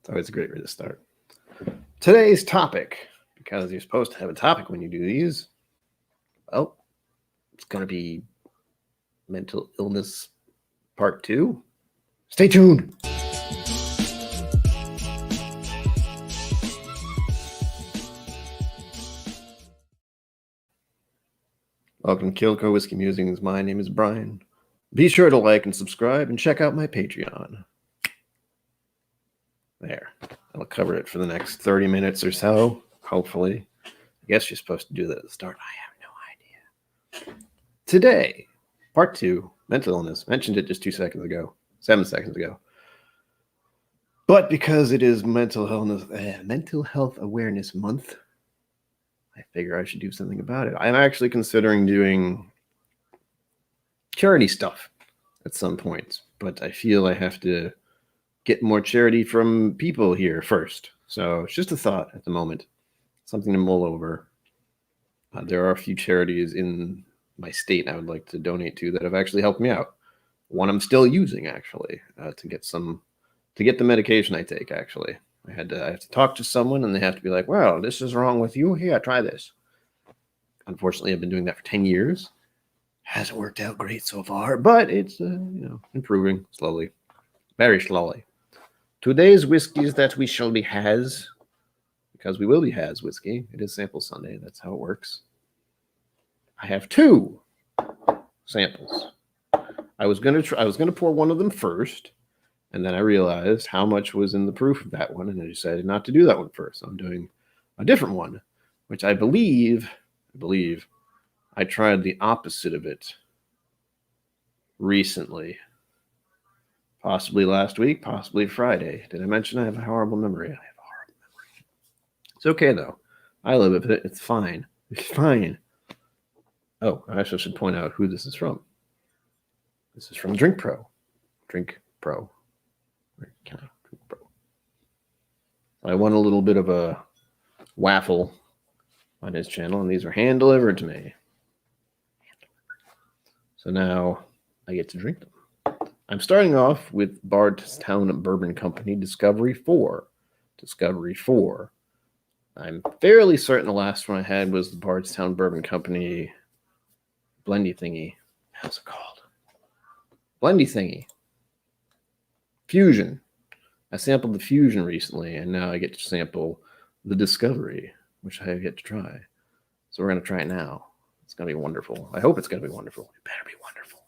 It's always a great way to start. Today's topic, because you're supposed to have a topic when you do these, well, it's going to be mental illness part 2. Stay tuned. Welcome to KillCo Whiskey Musings. My name is Brian. Be sure to like and subscribe and check out my Patreon. There. I'll cover it for the next 30 minutes or so, hopefully. I guess you're supposed to do that at the start. I have no idea. Today, part 2, mental illness. Mentioned it just 7 seconds ago. But because it is Mental Health Awareness Month, I figure I should do something about it. I'm actually considering doing charity stuff at some point, but I feel I have to get more charity from people here first. So it's just a thought at the moment, something to mull over. There are a few charities in my state I would like to donate to that have actually helped me out. One I'm still using, actually, to get the medication I take, actually. I have to talk to someone, and they have to be like, well, this is wrong with you. Here, try this. Unfortunately, I've been doing that for 10 years. Hasn't worked out great so far, but it's improving slowly. Very slowly. Today's whiskeys that we shall be has, because we will be has whiskey. It is Sample Sunday. That's how it works. I have 2 samples. I was gonna pour one of them first, and then I realized how much was in the proof of that one, and I decided not to do that one first. So I'm doing a different one, which I believe I tried the opposite of it recently. Possibly last week, possibly Friday. Did I mention I have a horrible memory? I have a horrible memory. It's okay, though. I live with it. It's fine. It's fine. Oh, I also should point out who this is from. This is from Drink Pro. Drink Pro. Where can I? Drink Pro. I won a little bit of a waffle on his channel, and these were hand-delivered to me. So now I get to drink them. I'm starting off with Bardstown Bourbon Company Discovery 4. Discovery 4. I'm fairly certain the last one I had was the Bardstown Bourbon Company Blendy Thingy. How's it called? Blendy Thingy. Fusion. I sampled the Fusion recently, and now I get to sample the Discovery, which I have yet to try. So we're going to try it now. It's going to be wonderful. I hope it's going to be wonderful. It better be wonderful.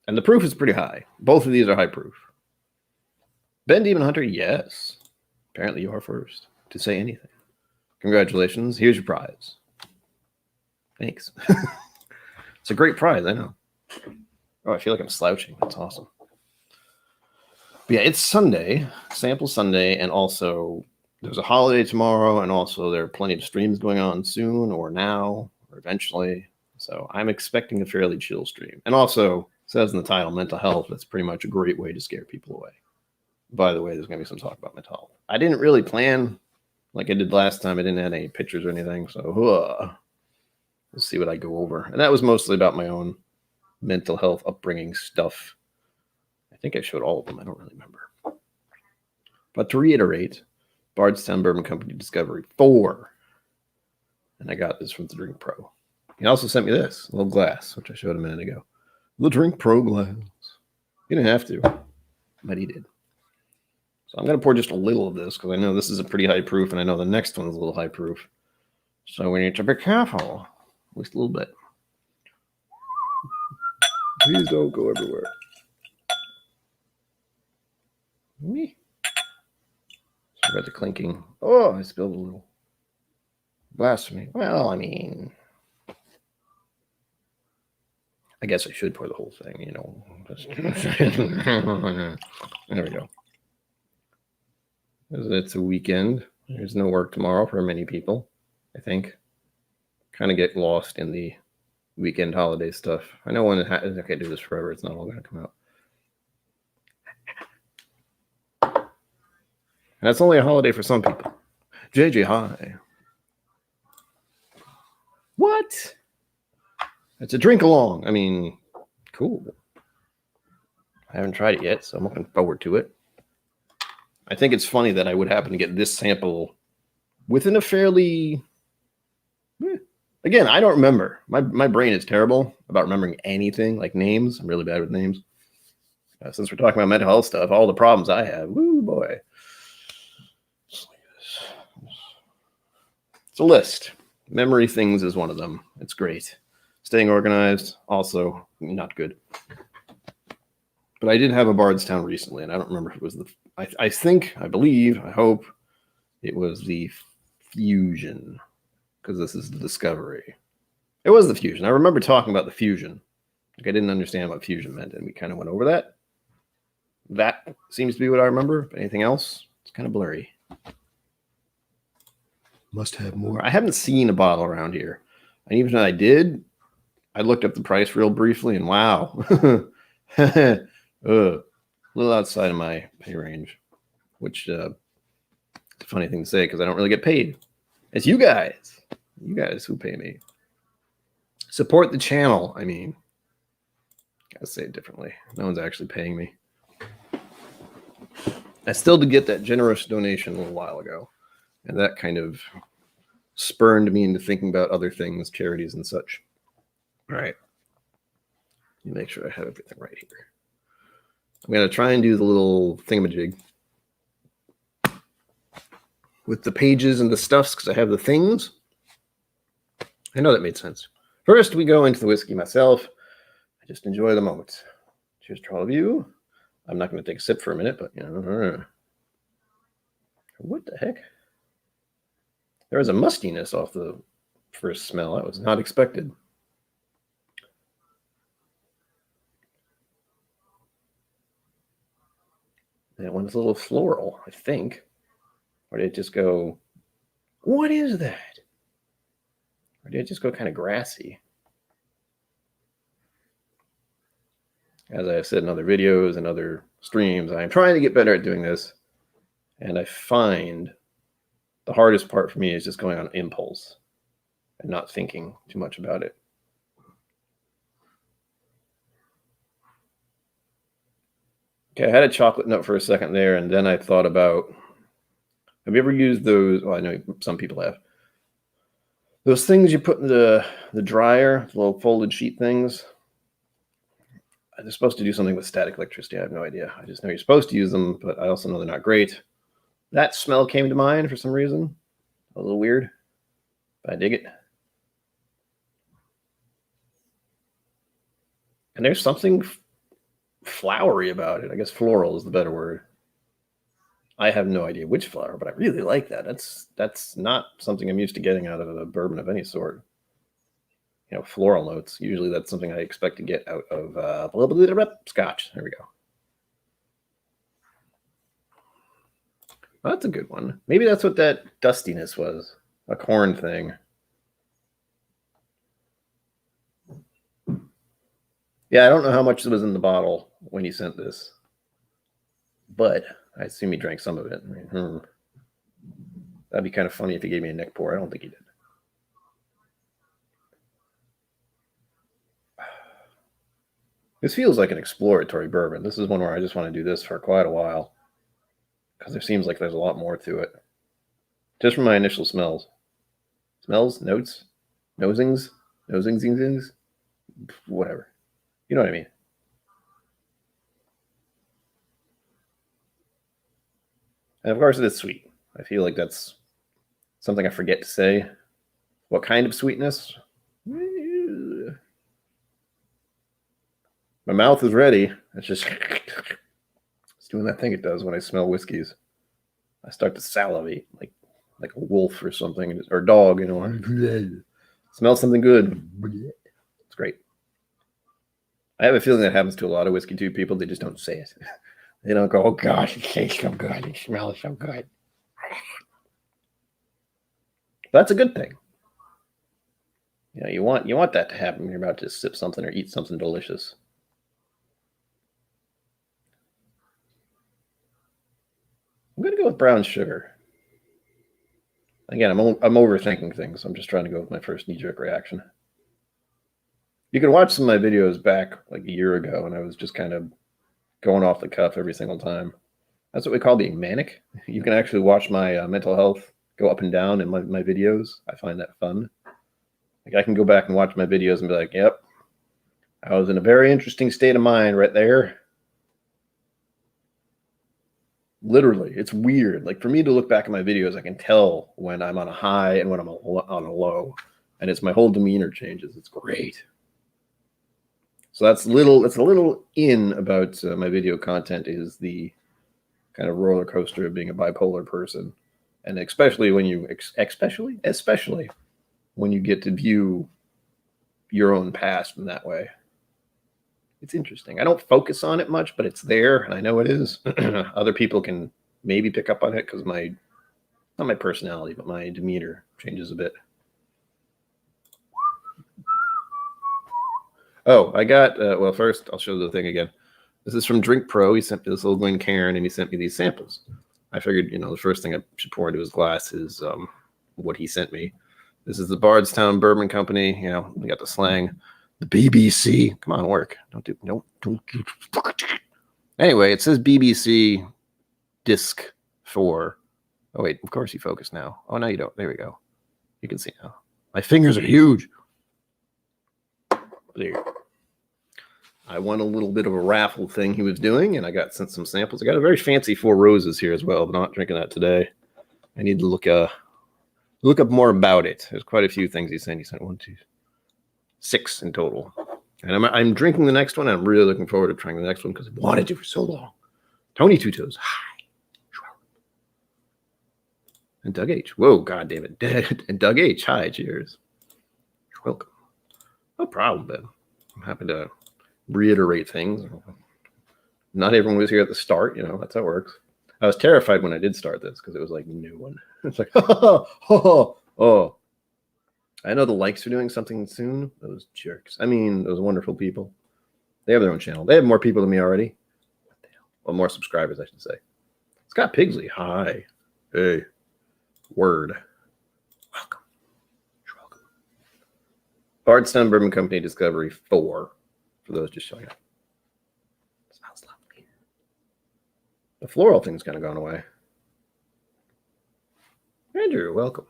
And the proof is pretty high. Both of these are high proof. Ben Demon Hunter, yes. Apparently you are first to say anything. Congratulations. Here's your prize. Thanks. It's a great prize, I know. Oh, I feel like I'm slouching. That's awesome. But yeah, it's Sunday, Sample Sunday, and also there's a holiday tomorrow, and also there are plenty of streams going on soon or now or eventually. So I'm expecting a fairly chill stream. And also, it says in the title, mental health. That's pretty much a great way to scare people away. By the way, there's going to be some talk about mental health. I didn't really plan like I did last time. I didn't have any pictures or anything. So we'll see what I go over. And that was mostly about my own mental health upbringing stuff. I think I showed all of them. I don't really remember. But to reiterate, Bardstown Bourbon Company Discovery 4. And I got this from the Drink Pro. He also sent me this little glass, which I showed a minute ago. The Drink Pro glass. He didn't have to, but he did. So I'm going to pour just a little of this because I know this is a pretty high proof, and I know the next one is a little high proof. So we need to be careful. At least a little bit. Please don't go everywhere. Me. Sorry about the clinking. Oh, I spilled a little. Blasphemy. Well, I mean, I guess I should pour the whole thing, you know. There we go. It's a weekend. There's no work tomorrow for many people, I think. Kind of get lost in the weekend holiday stuff. I know when I can't do this forever. It's not all going to come out. And that's only a holiday for some people. JJ, hi. What? It's a drink along. I mean, cool. I haven't tried it yet, so I'm looking forward to it. I think it's funny that I would happen to get this sample within a fairly... Again, I don't remember. My brain is terrible about remembering anything, like names. I'm really bad with names. Since we're talking about mental health stuff, all the problems I have, woo boy. It's a list. Memory things is one of them. It's great. Staying organized, also not good. But I did have a Bardstown recently, and I don't remember if it was the... I believe, I hope it was the Fusion, because this is the Discovery. It was the Fusion. I remember talking about the Fusion. Like, I didn't understand what Fusion meant, and we kind of went over that. That seems to be what I remember. But anything else, it's kind of blurry. Must have more. I haven't seen a bottle around here. And even if I did, I looked up the price real briefly, and wow. A little outside of my pay range, which is a funny thing to say because I don't really get paid. It's you guys who pay me. Support the channel. I mean, gotta say it differently. No one's actually paying me. I still did get that generous donation a little while ago, and that kind of spurned me into thinking about other things, charities and such. All right. Let me make sure I have everything right here. I'm going to try and do the little thingamajig with the pages and the stuffs because I have the things. I know that made sense. First, we go into the whiskey myself. I just enjoy the moment. Cheers to all of you. I'm not going to take a sip for a minute, but you know. What the heck? There was a mustiness off the first smell. That was not expected. That one's a little floral, I think. Or did it just go, what is that? Or did it just go kind of grassy? As I've said in other videos and other streams, I am trying to get better at doing this. And I find the hardest part for me is just going on impulse and not thinking too much about it. Okay, I had a chocolate note for a second there, and then I thought about, have you ever used those? Well, I know some people have. Those things you put in the dryer, the little folded sheet things. They're supposed to do something with static electricity. I have no idea. I just know you're supposed to use them, but I also know they're not great. That smell came to mind for some reason. A little weird, but I dig it. And there's something flowery about it. I guess floral is the better word. I have no idea which flower, but I really like that. That's not something I'm used to getting out of a bourbon of any sort. You know, floral notes. Usually that's something I expect to get out of Scotch. There we go. Well, that's a good one. Maybe that's what that dustiness was. A corn thing. Yeah, I don't know how much was in the bottle when he sent this, but I assume he drank some of it. I mean, that'd be kind of funny if he gave me a neck pour. I don't think he did. This feels like an exploratory bourbon. This is one where I just want to do this for quite a while because there seems like there's a lot more to it. Just from my initial smells. Smells? Notes? Nosings? Nosings? Whatever. You know what I mean. And of course it is sweet. I feel like that's something I forget to say. What kind of sweetness? My mouth is ready. It's just it's doing that thing it does when I smell whiskeys. I start to salivate like a wolf or something, or dog, you know. Smell something good. It's great. I have a feeling that happens to a lot of whiskey too people. They just don't say it. They don't go, oh gosh, it tastes so good. It smells so good. That's a good thing. You know, you want that to happen when you're about to sip something or eat something delicious. I'm going to go with brown sugar. Again, I'm overthinking things. I'm just trying to go with my first knee-jerk reaction. You can watch some of my videos back like a year ago, and I was just kind of going off the cuff every single time. That's what we call being manic. You can actually watch my mental health go up and down in my videos. I find that fun. Like I can go back and watch my videos and be like, yep, I was in a very interesting state of mind right there. Literally, it's weird. Like for me to look back at my videos, I can tell when I'm on a high and when I'm on a low. And it's my whole demeanor changes. It's great. So that's a little in about my video content is the kind of roller coaster of being a bipolar person. And especially when you, especially when you get to view your own past in that way. It's interesting. I don't focus on it much, but it's there, and I know it is. Other people can maybe pick up on it because not my personality, but my demeanor changes a bit. Oh, I got, well, first I'll show the thing again. This is from Drink Pro. He sent me this little Glencairn, and he sent me these samples. I figured, the first thing I should pour into his glass is what he sent me. This is the Bardstown Bourbon Company. We got the slang. The BBC. Come on, work. Don't. Anyway, it says BBC disc 4. Oh, wait. Of course you focus now. Oh, no, you don't. There we go. You can see now. My fingers are huge. There. I won a little bit of a raffle thing he was doing, and I got sent some samples. I got a very fancy 4 Roses here as well, but I'm not drinking that today. I need to look up more about it. There's quite a few things he sent. He sent 1, 2, 6 in total. And I'm drinking the next one. And I'm really looking forward to trying the next one because I wanted to for so long. Tony Two Toes. Hi. And Doug H. Whoa, God damn it. And Doug H. Hi, cheers. You're welcome. No problem, Ben. I'm happy to reiterate things. Not everyone was here at the start. That's how it works. I was terrified when I did start this because it was like a new one. It's like, oh. I know the likes are doing something soon. Those jerks. I mean, those wonderful people. They have their own channel. They have more people than me already. What the hell? Well, more subscribers, I should say. Scott Pigsley. Hi. Hey. Word. Welcome. You're welcome. Bardstown Bourbon Company Discovery 4. For those just showing up. Smells lovely. The floral thing's kind of gone away. Andrew, welcome.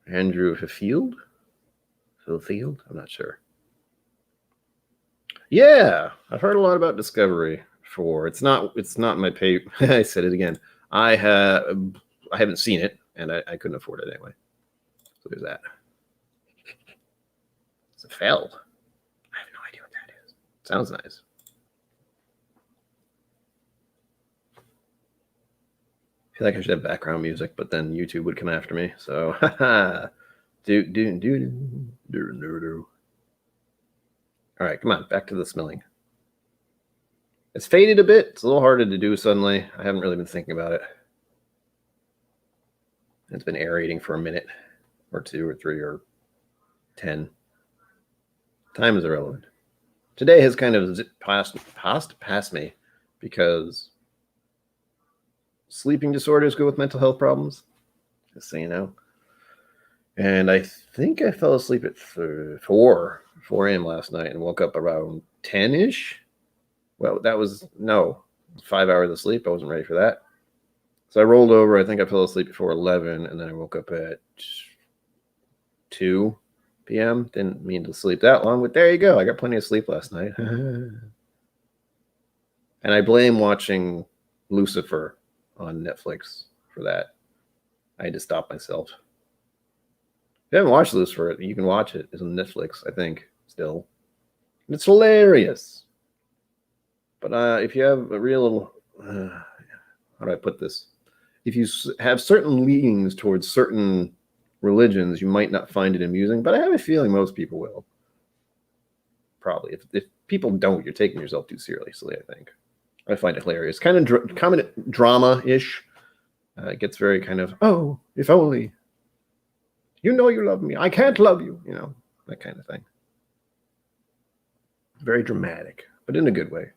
Andrew Field? Philfield? I'm not sure. Yeah, I've heard a lot about Discovery 4. It's not my pay. I said it again. I haven't seen it, and I couldn't afford it anyway. So there's that. It's a fell. I have no idea what that is. Sounds nice. I feel like I should have background music, but then YouTube would come after me. So, do. All right, come on, back to the smelling. It's faded a bit. It's a little harder to do suddenly. I haven't really been thinking about it. It's been aerating for a minute or 2 or 3 or 10. Time is irrelevant. Today has kind of passed me because sleeping disorders go with mental health problems, just so you know. And I think I fell asleep at 4 a.m. last night and woke up around 10-ish. Well, that was 5 hours of sleep. I wasn't ready for that. So I rolled over. I think I fell asleep before 11, and then I woke up at 2 p.m. Didn't mean to sleep that long, but there you go. I got plenty of sleep last night. And I blame watching Lucifer on Netflix for that. I had to stop myself. If you haven't watched Lucifer, you can watch it. It's on Netflix, I think, still. It's hilarious. But if you have a real, how do I put this? If you have certain leanings towards certain religions, you might not find it amusing, but I have a feeling most people will. Probably. If people don't, you're taking yourself too seriously, I think. I find it hilarious. Kind of drama-ish. It gets very kind of, oh, if only. You know you love me. I can't love you. That kind of thing. Very dramatic, but in a good way.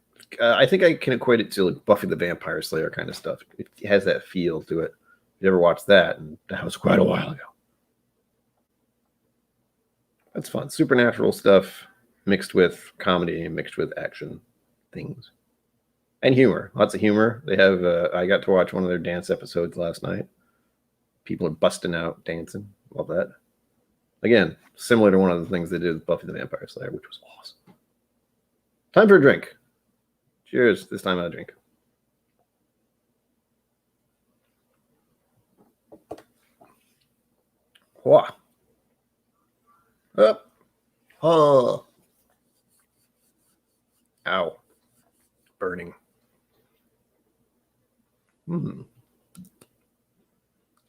I think I can equate it to like Buffy the Vampire Slayer kind of stuff. It has that feel to it. If you ever watched that, and that was quite a while ago. That's fun. Supernatural stuff mixed with comedy, mixed with action things. And humor. Lots of humor. They have, I got to watch one of their dance episodes last night. People are busting out dancing. Love that. Again, similar to one of the things they did with Buffy the Vampire Slayer, which was awesome. Time for a drink. Cheers. This time I'll drink. Wow. Up. Oh. Ow. Burning.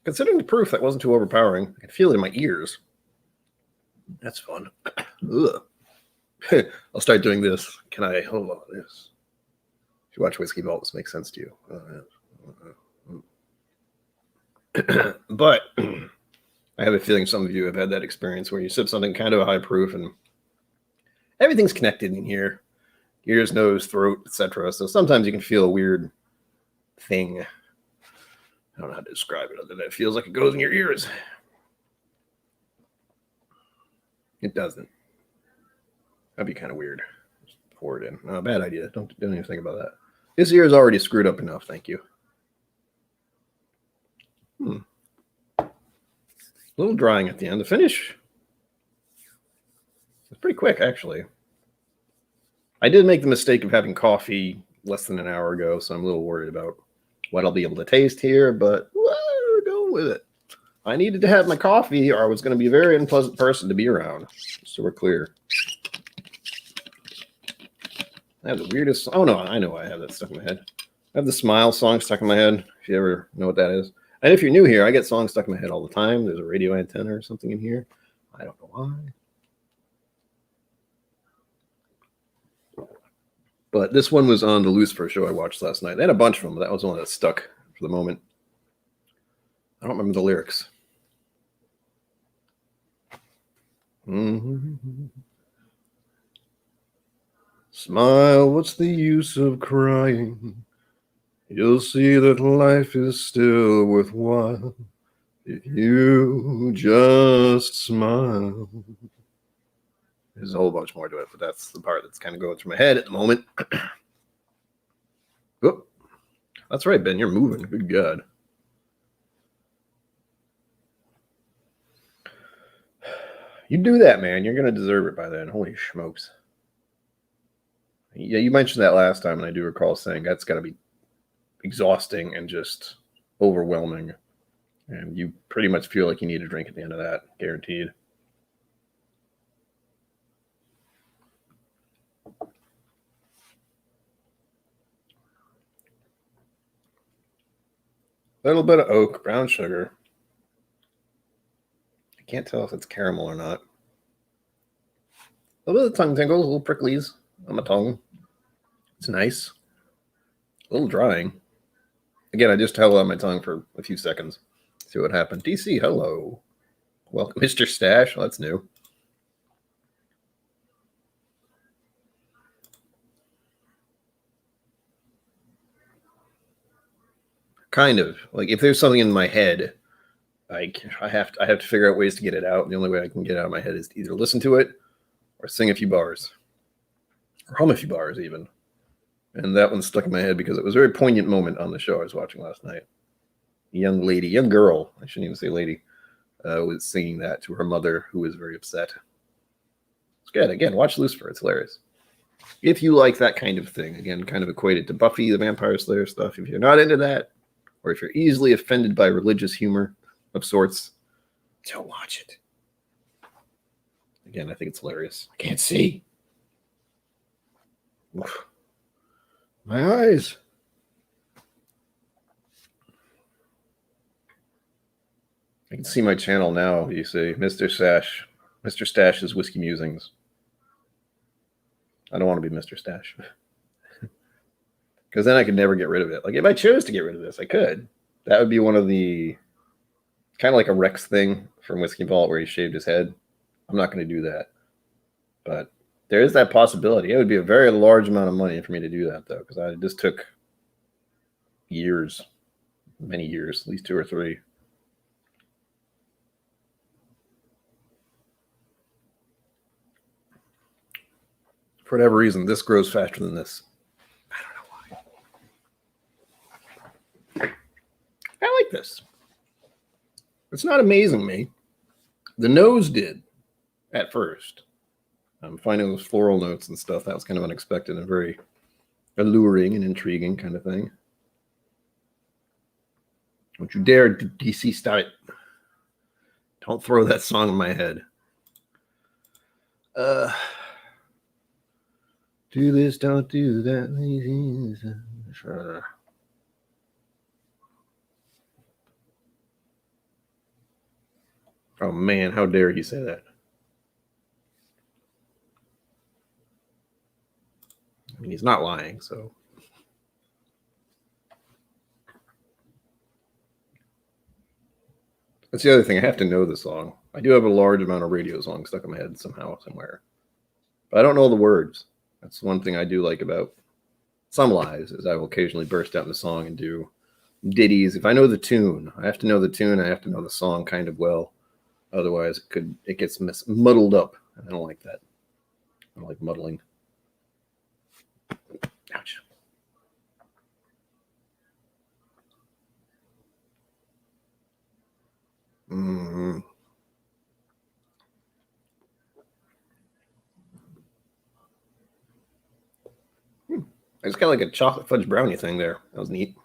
Considering the proof, that wasn't too overpowering. I can feel it in my ears. That's fun. Ugh. I'll start doing this. Can I hold on this? If you watch Whiskey Vault, this makes sense to you. But I have a feeling some of you have had that experience where you sip something kind of high proof and everything's connected in here. Ears, nose, throat, etc. So sometimes you can feel a weird thing. I don't know how to describe it other than it feels like it goes in your ears. It doesn't. That'd be kind of weird. Just pour it in. No, bad idea. Don't even think about that. This ear is already screwed up enough. Thank you. A little drying at the end. The finish it's pretty quick, actually. I did make the mistake of having coffee less than an hour ago, so I'm a little worried about what I'll be able to taste here, but we're going with it. I needed to have my coffee or I was going to be a very unpleasant person to be around. So we're clear. I have the weirdest... Oh, no, I know I have that stuck in my head. I have the Smile song stuck in my head, if you ever know what that is. And if you're new here, I get songs stuck in my head all the time. There's a radio antenna or something in here. I don't know why. But this one was on the Lucifer show I watched last night. They had a bunch of them, but that was one that stuck for the moment. I don't remember the lyrics. Smile, what's the use of crying? You'll see that life is still worthwhile if you just smile. There's a whole bunch more to it, but that's the part that's kind of going through my head at the moment. Oh, that's right, Ben. You're moving. Good God. You do that, man. You're going to deserve it by then. Holy smokes. Yeah, you mentioned that last time, and I do recall saying that's got to be exhausting and just overwhelming. And you pretty much feel like you need a drink at the end of that, guaranteed. Little bit of oak, brown sugar. I can't tell if it's caramel or not. A little bit of tongue tingles, a little pricklies on my tongue. It's nice. A little drying. Again, I just held on my tongue for a few seconds. See what happened. DC, hello. Welcome, Mr. Stash. Well, that's new. Kind of. Like if there's something in my head, I have to figure out ways to get it out. And the only way I can get it out of my head is to either listen to it or sing a few bars. Or hum a few bars even. And that one stuck in my head because it was a very poignant moment on the show I was watching last night. A young girl, I shouldn't even say lady, was singing that to her mother, who was very upset. It's good. Again, watch Lucifer. It's hilarious. If you like that kind of thing, again, kind of equated to Buffy the Vampire Slayer stuff, if you're not into that, or if you're easily offended by religious humor of sorts, don't watch it. Again, I think it's hilarious. I can't see. Oof. My eyes. I can see my channel now, you see. Mr. Stash's Whiskey Musings. I don't want to be Mr. Stash. Because then I could never get rid of it. Like, if I chose to get rid of this, I could. That would be one of the... kind of like a Rex thing from Whiskey Vault where he shaved his head. I'm not going to do that. But there is that possibility. It would be a very large amount of money for me to do that, though, because this took years. Many years. At least 2 or 3. For whatever reason, this grows faster than this. I don't know why. I like this. It's not amazing me. The nose did at first. I'm finding those floral notes and stuff. That was kind of unexpected and very alluring and intriguing kind of thing. Don't you dare DC start it. Don't throw that song in my head. Do this, don't do that. Sure. Oh man, how dare he say that? I mean, he's not lying, so. That's the other thing. I have to know the song. I do have a large amount of radio songs stuck in my head somehow, somewhere. But I don't know the words. That's one thing I do like about some lives, is I will occasionally burst out in the song and do ditties. If I know the tune, I have to know the tune. I have to know the song kind of well. Otherwise, it gets muddled up. And I don't like that. I don't like muddling. Ouch. Mm-hmm. I just got like a chocolate fudge brownie thing there. That was neat.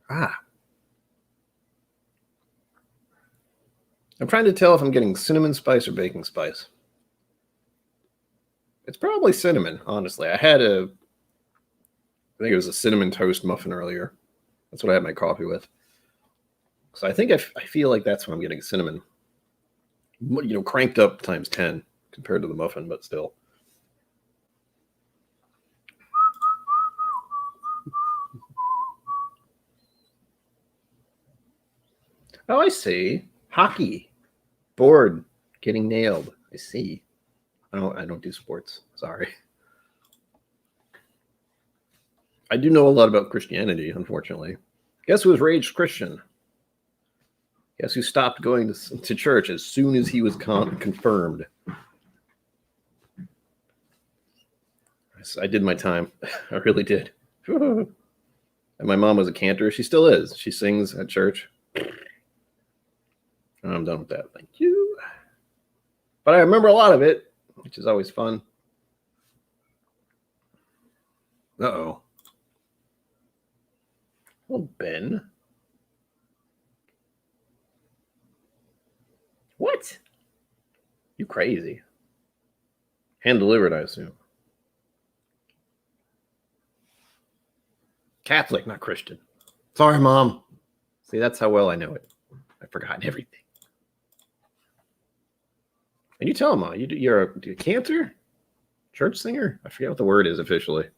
I'm trying to tell if I'm getting cinnamon spice or baking spice. It's probably cinnamon, honestly. I think it was a cinnamon toast muffin earlier. That's what I had my coffee with. So I think I feel like that's when I'm getting cinnamon. Cranked up times 10 compared to the muffin, but still. Oh, I see. Hockey. Bored. Getting nailed. I see. I don't do sports. Sorry. I do know a lot about Christianity, unfortunately. Guess who was raised Christian? Guess who stopped going to church as soon as he was confirmed? I did my time. I really did. And my mom was a cantor. She still is. She sings at church. And I'm done with that. Thank you. But I remember a lot of it, which is always fun. Uh-oh. Well, Ben. What? You crazy. Hand delivered, I assume. Catholic, not Christian. Sorry, Mom. See, that's how well I know it. I've forgotten everything. And you tell him, Mom, you're a cantor? Church singer? I forget what the word is officially.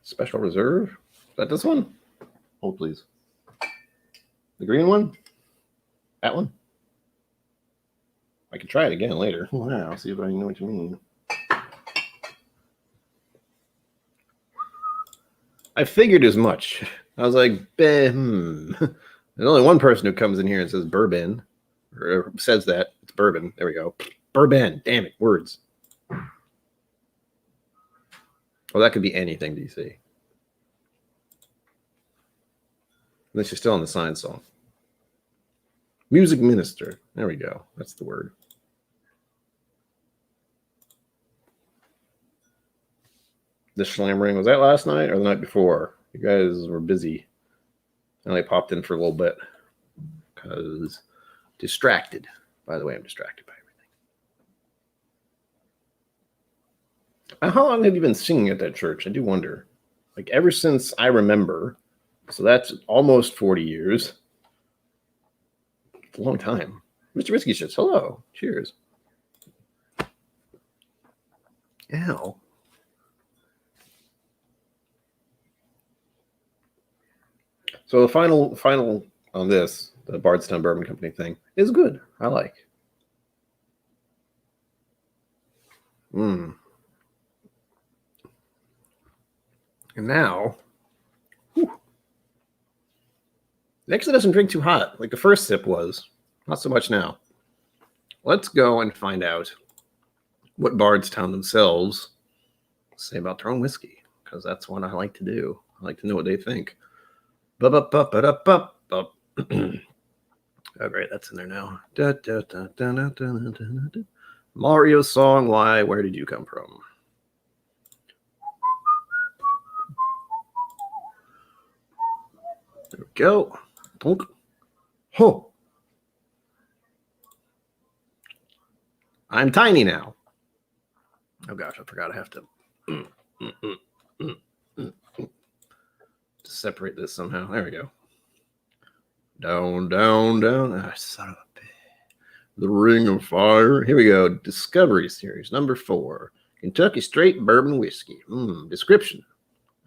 Special reserve? Is that this one? Hold, please. The green one? That one? I can try it again later. Wow, see if I know what you mean. I figured as much. I was like, there's only one person who comes in here and says bourbon, or says that. It's bourbon. There we go. Bourbon. Damn it. Words. Well, that could be anything, DC. Unless you're still on the sign song. Music minister. There we go. That's the word. The slammering, was that last night or the night before? You guys were busy. I only popped in for a little bit because distracted. By the way, I'm distracted by everything. How long have you been singing at that church? I do wonder. Like ever since I remember. So that's almost 40 years. It's a long time. Mr. Whiskey says, hello. Cheers. Ow. So the final on this, the Bardstown Bourbon Company thing, is good. I like. And now, it actually doesn't drink too hot. Like the first sip was. Not so much now. Let's go and find out what Bardstown themselves say about their own whiskey. because that's what I like to do. I like to know what they think. Oh, great, that's in there now. Mario song, why? Where did you come from? There we go. Plunk. Ho. I'm tiny now. Oh gosh, I forgot I have to separate this somehow. There we go. Down. Ah, son of a bitch. The Ring of Fire. Here we go. Discovery Series number 4. Kentucky Straight Bourbon Whiskey. Description.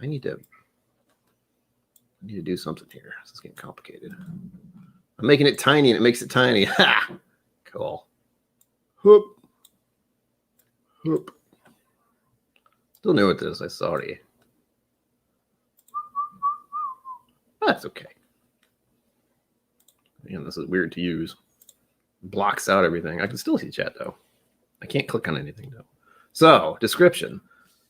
I need to do something here. This is getting complicated. I'm making it tiny and it makes it tiny. Ha! Cool. Whoop. Still new at this. I'm sorry. That's okay. Man, this is weird to use. Blocks out everything. I can still see chat though. I can't click on anything though. So, description.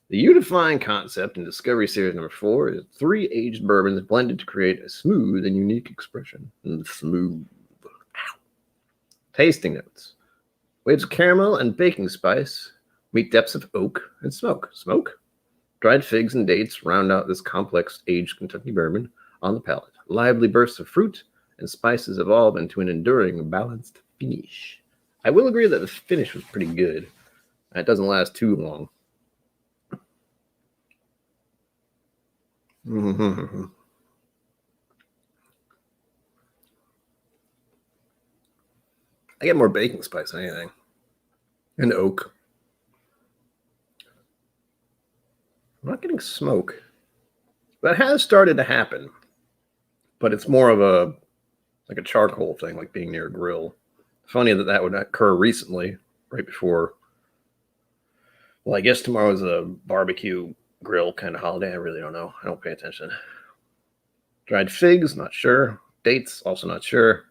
The unifying concept in Discovery Series number 4 is 3 aged bourbons blended to create a smooth and unique expression. Smooth. Ow. Tasting notes. Waves of caramel and baking spice meet depths of oak and smoke. Smoke? Dried figs and dates round out this complex aged Kentucky bourbon on the palate. Lively bursts of fruit and spices evolve into an enduring, balanced finish. I will agree that the finish was pretty good. It doesn't last too long. I get more baking spice than anything. And oak. I'm not getting smoke. That has started to happen. But it's more of a charcoal thing, like being near a grill. Funny that would occur recently, right before. Well, I guess tomorrow's a barbecue grill kind of holiday. I really don't know. I don't pay attention. Dried figs, not sure. Dates, also not sure.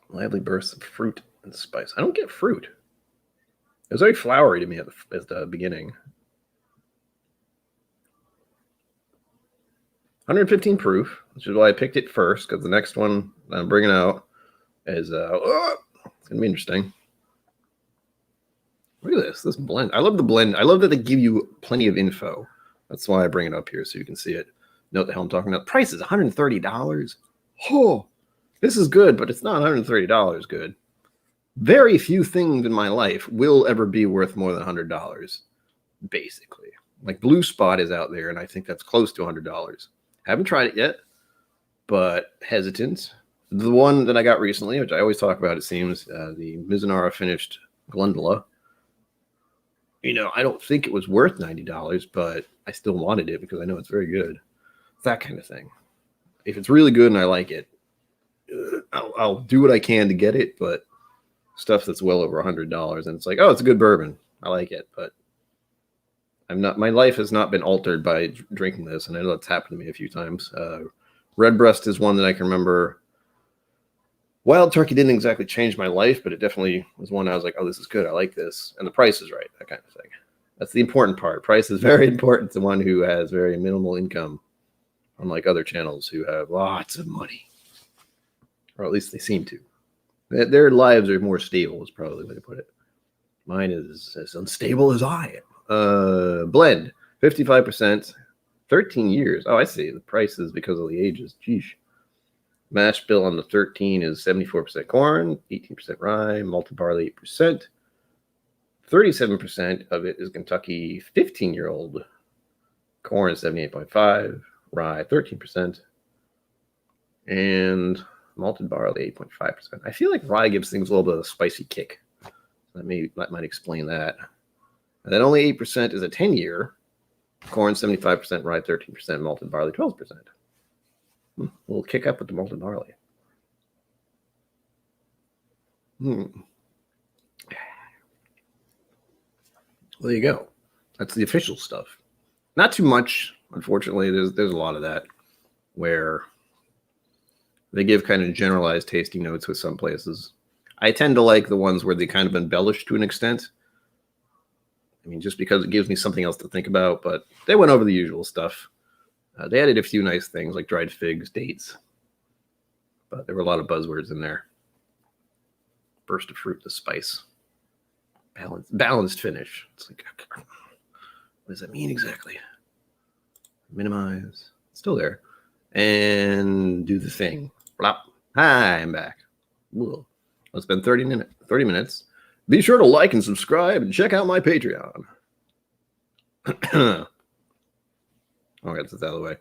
Lively bursts of fruit and spice. I don't get fruit. It was very flowery to me at the beginning. 115 proof, which is why I picked it first, because the next one I'm bringing out is it's going to be interesting. Look at this blend. I love the blend. I love that they give you plenty of info. That's why I bring it up here so you can see it. Know what the hell I'm talking about. Price is $130. Oh, this is good, but it's not $130 good. Very few things in my life will ever be worth more than $100, basically. Like Blue Spot is out there, and I think that's close to $100. Haven't tried it yet, but hesitant. The one that I got recently, which I always talk about, it seems, the Mizunara finished Glendula. You know, I don't think it was worth $90, but I still wanted it because I know it's very good. That kind of thing. If it's really good and I like it, I'll do what I can to get it, but stuff that's well over $100 and it's like, oh, it's a good bourbon. I like it, but my life has not been altered by drinking this, and I know that's happened to me a few times. Redbreast is one that I can remember. Wild Turkey didn't exactly change my life, but it definitely was one I was like, oh, this is good. I like this. And the price is right, that kind of thing. That's the important part. Price is very important to one who has very minimal income, unlike other channels who have lots of money. Or at least they seem to. Their lives are more stable, is probably the way to put it. Mine is as unstable as I am. Blend, 55%, 13 years. Oh, I see. The price is because of the ages. Geesh. Mash bill on the 13 is 74% corn, 18% rye, malted barley 8%. 37% of it is Kentucky 15-year-old. Corn 78.5, rye 13%, and malted barley 8.5%. I feel like rye gives things a little bit of a spicy kick. That might explain that. And then only 8% is a 10-year. Corn 75%, rye 13%, malted barley 12%. We'll kick up with the malted barley. Well, there you go. That's the official stuff. Not too much, unfortunately. There's a lot of that where they give kind of generalized tasting notes with some places. I tend to like the ones where they kind of embellish to an extent. I mean, just because it gives me something else to think about, but they went over the usual stuff. They added a few nice things like dried figs, dates, but there were a lot of buzzwords in there. Burst of fruit, the spice. Balanced finish. It's like, what does that mean exactly? Minimize. Still there. And do the thing. Blop. Hi, I'm back. Whoa. It's been 30 minutes. Be sure to like and subscribe and check out my Patreon. I'll get this out of the way.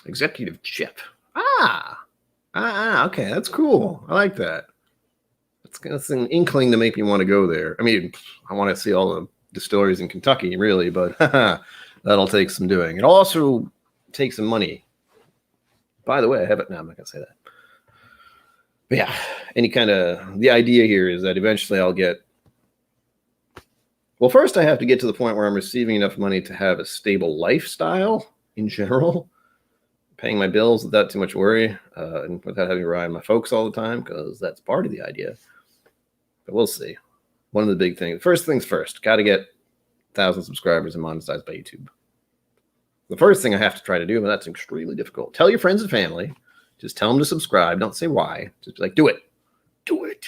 Executive chip. Okay, that's cool. I like that. That's an inkling to make me want to go there. I mean, I want to see all the distilleries in Kentucky, really, but that'll take some doing. It'll also take some money. By the way, I have it now. I'm not going to say that. But yeah, the idea here is that eventually I'll get, well, first I have to get to the point where I'm receiving enough money to have a stable lifestyle in general, paying my bills without too much worry, and without having to rely on my folks all the time, because that's part of the idea. But we'll see. One of the big things, first things first, got to get 1,000 subscribers and monetized by YouTube. The first thing I have to try to do, but that's extremely difficult. Tell your friends and family. Just tell them to subscribe. Don't say why. Just be like, do it. Do it.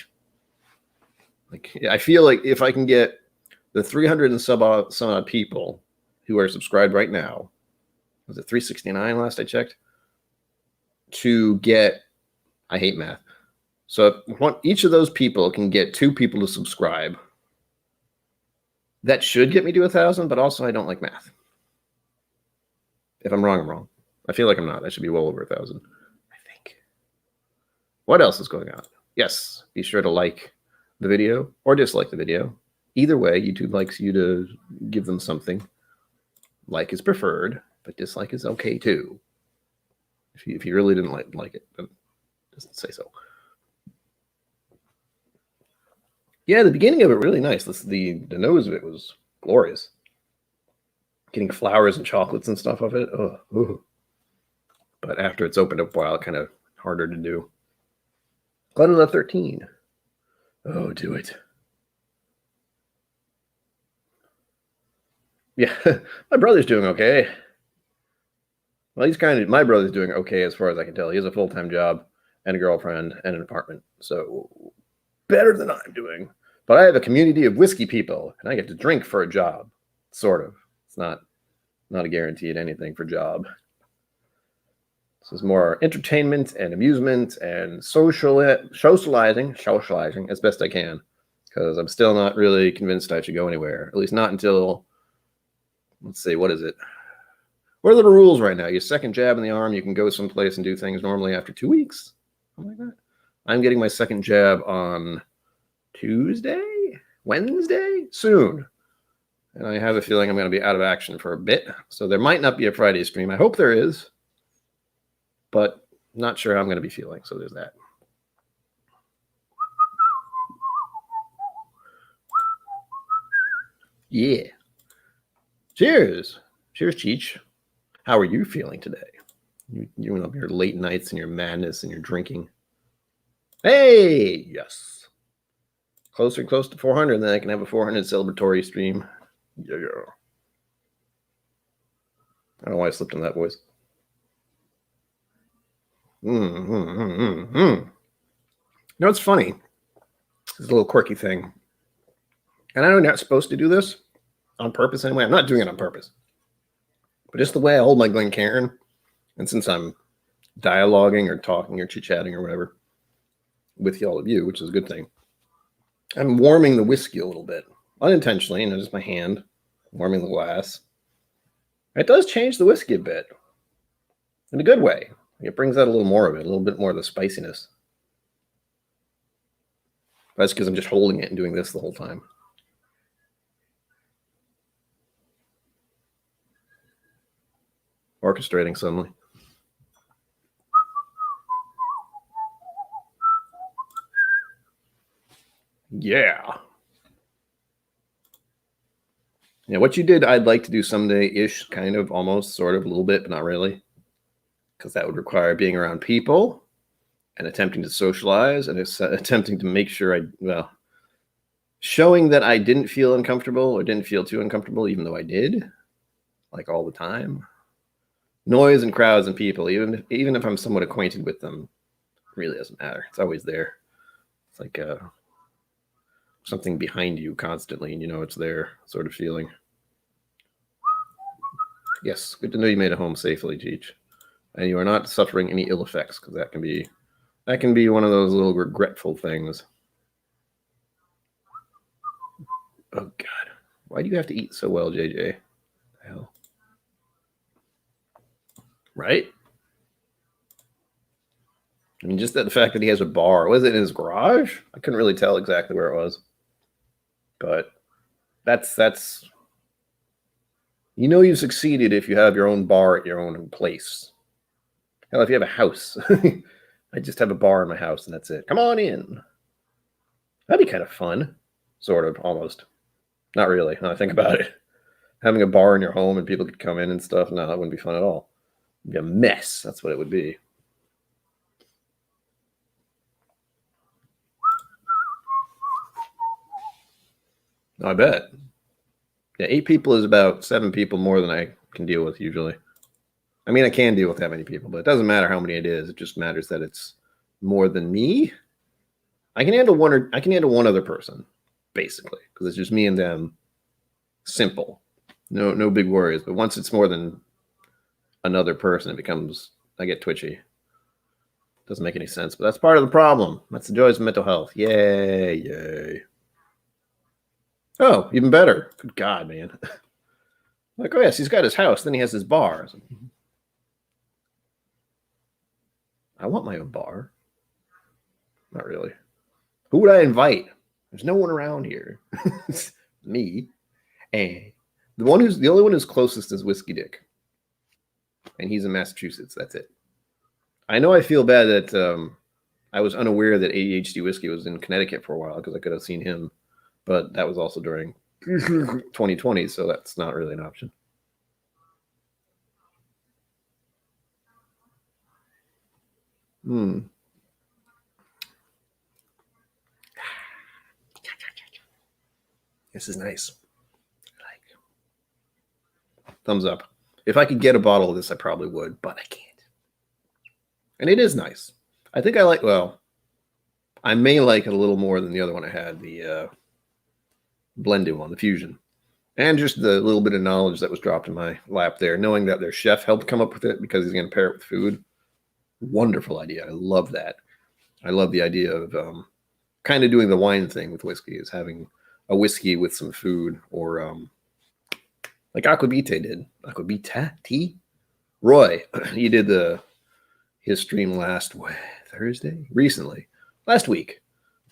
Like, I feel like if I can get the 300 and some odd people who are subscribed right now, was it 369 last I checked? To get, I hate math. So if each of those people can get 2 people to subscribe, that should get me to 1,000, but also I don't like math. If I'm wrong, I'm wrong. I feel like I'm not. I should be well over 1,000, I think. What else is going on? Yes, be sure to like the video or dislike the video. Either way, YouTube likes you to give them something. Like is preferred, but dislike is okay too. If you really didn't like it, then just say so. Yeah, the beginning of it really nice. The nose of it was glorious. Getting flowers and chocolates and stuff of it. Oh. But after it's opened up a while, kind of harder to do. Glenn 13. Oh, do it. Yeah, my brother's doing okay. Well, my brother's doing okay as far as I can tell. He has a full-time job and a girlfriend and an apartment. So better than I'm doing. But I have a community of whiskey people, and I get to drink for a job, sort of. It's not a guaranteed anything for job. This is more entertainment and amusement and socializing as best I can, because I'm still not really convinced I should go anywhere. At least not until, let's see, what is it? What are the rules right now? Your second jab in the arm, you can go someplace and do things normally after 2 weeks. Something like that. I'm getting my second jab on Wednesday, soon. And I have a feeling I'm going to be out of action for a bit. So there might not be a Friday stream. I hope there is. But not sure how I'm going to be feeling. So there's that. Yeah. Cheers. Cheers, Cheech. How are you feeling today? You went up your late nights and your madness and your drinking. Hey, yes. Closer and close to 400, then I can have a 400 celebratory stream. Yeah. I don't know why I slipped in that voice. You know, it's funny. It's a little quirky thing. And I know you're not supposed to do this on purpose anyway. I'm not doing it on purpose. But just the way I hold my Glencairn, and since I'm dialoguing or talking or chit-chatting or whatever with all of you, which is a good thing, I'm warming the whiskey a little bit. Unintentionally, just my hand warming the glass. It does change the whiskey a bit. In a good way. It brings out a little more of it, a little bit more of the spiciness. That's because I'm just holding it and doing this the whole time. Orchestrating suddenly. Yeah. Yeah, what you did, I'd like to do someday-ish, kind of, almost, sort of, a little bit, but not really. Because that would require being around people. and attempting to socialize and attempting to make sure showing that I didn't feel uncomfortable or didn't feel too uncomfortable, even though I did, like all the time. Noise and crowds and people, even if I'm somewhat acquainted with them, really doesn't matter. It's always there. It's like something behind you constantly, and you know it's there, sort of feeling. Yes, good to know you made it home safely, Cheech, and you are not suffering any ill effects, because that can be one of those little regretful things. Oh God, why do you have to eat so well, JJ? The hell, right? I mean, just the fact that he has a bar. Was it in his garage? I couldn't really tell exactly where it was. But that's you know you've succeeded if you have your own bar at your own place. Hell, if you have a house. I just have a bar in my house and that's it. Come on in. That'd be kind of fun. Sort of, almost. Not really, when I think about it. Having a bar in your home and people could come in and stuff, no, that wouldn't be fun at all. It'd be a mess. That's what it would be. I bet. Yeah, 8 people is about 7 people more than I can deal with usually. I mean, I can deal with that many people, but it doesn't matter how many it is. It just matters that it's more than me. I can handle one other person, basically, because it's just me and them. Simple. No big worries. But once it's more than another person, I get twitchy. Doesn't make any sense, but that's part of the problem. That's the joys of mental health. Yay. Oh, even better. Good God, man. Like, oh yes, he's got his house, then he has his bar. I want my own bar. Not really. Who would I invite? There's no one around here. Me. And the only one who's closest is Whiskey Dick. And he's in Massachusetts. That's it. I know I feel bad that I was unaware that ADHD Whiskey was in Connecticut for a while because I could have seen him. But that was also during 2020, so that's not really an option. This is nice. Thumbs up. If I could get a bottle of this, I probably would, but I can't. And it is nice. I think I may like it a little more than the other one I had, the blended one, the Fusion. And just the little bit of knowledge that was dropped in my lap there, knowing that their chef helped come up with it because he's going to pair it with food. Wonderful idea. I love that. I love the idea of kind of doing the wine thing with whiskey, is having a whiskey with some food, or like Aquabite did. Aquabite tea? Roy, he did his stream last week,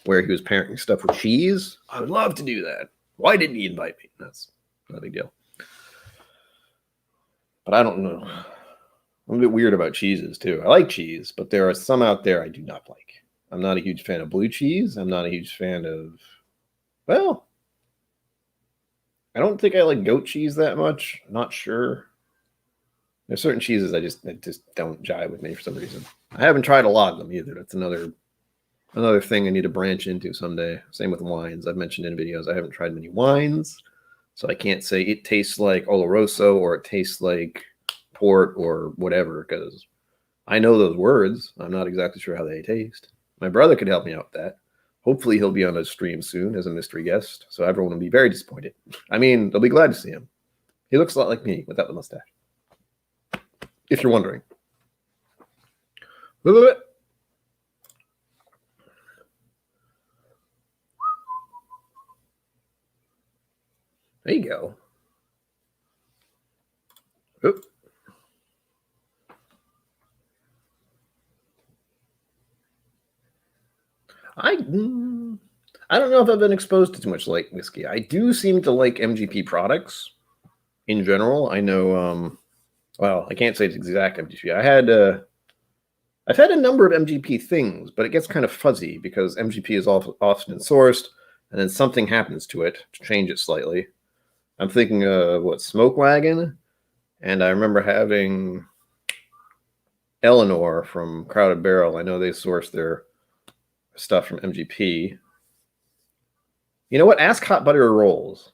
where he was pairing stuff with cheese. I would love to do that. Why didn't he invite me? That's not a big deal. But I don't know. I'm a bit weird about cheeses too. I like cheese, but there are some out there I do not like. I'm not a huge fan of blue cheese. I'm not a huge fan of, I don't think I like goat cheese that much. I'm not sure. There's certain cheeses that just don't jive with me for some reason. I haven't tried a lot of them either. That's another thing I need to branch into someday. Same with wines. I've mentioned in videos I haven't tried many wines, so I can't say it tastes like Oloroso or it tastes like port or whatever, because I know those words. I'm not exactly sure how they taste. My brother could help me out with that. Hopefully he'll be on a stream soon as a mystery guest, so everyone will be very disappointed. I mean, they'll be glad to see him. He looks a lot like me without the mustache, if you're wondering. There you go. Oop. I don't know if I've been exposed to too much light whiskey. I do seem to like MGP products in general. I know, I can't say it's exact MGP. I've had a number of MGP things, but it gets kind of fuzzy because MGP is often sourced, and then something happens to it to change it slightly. I'm thinking of Smoke Wagon, and I remember having Eleanor from Crowded Barrel. I know they source their stuff from MGP. You know what? Ask Hot Butter Rolls.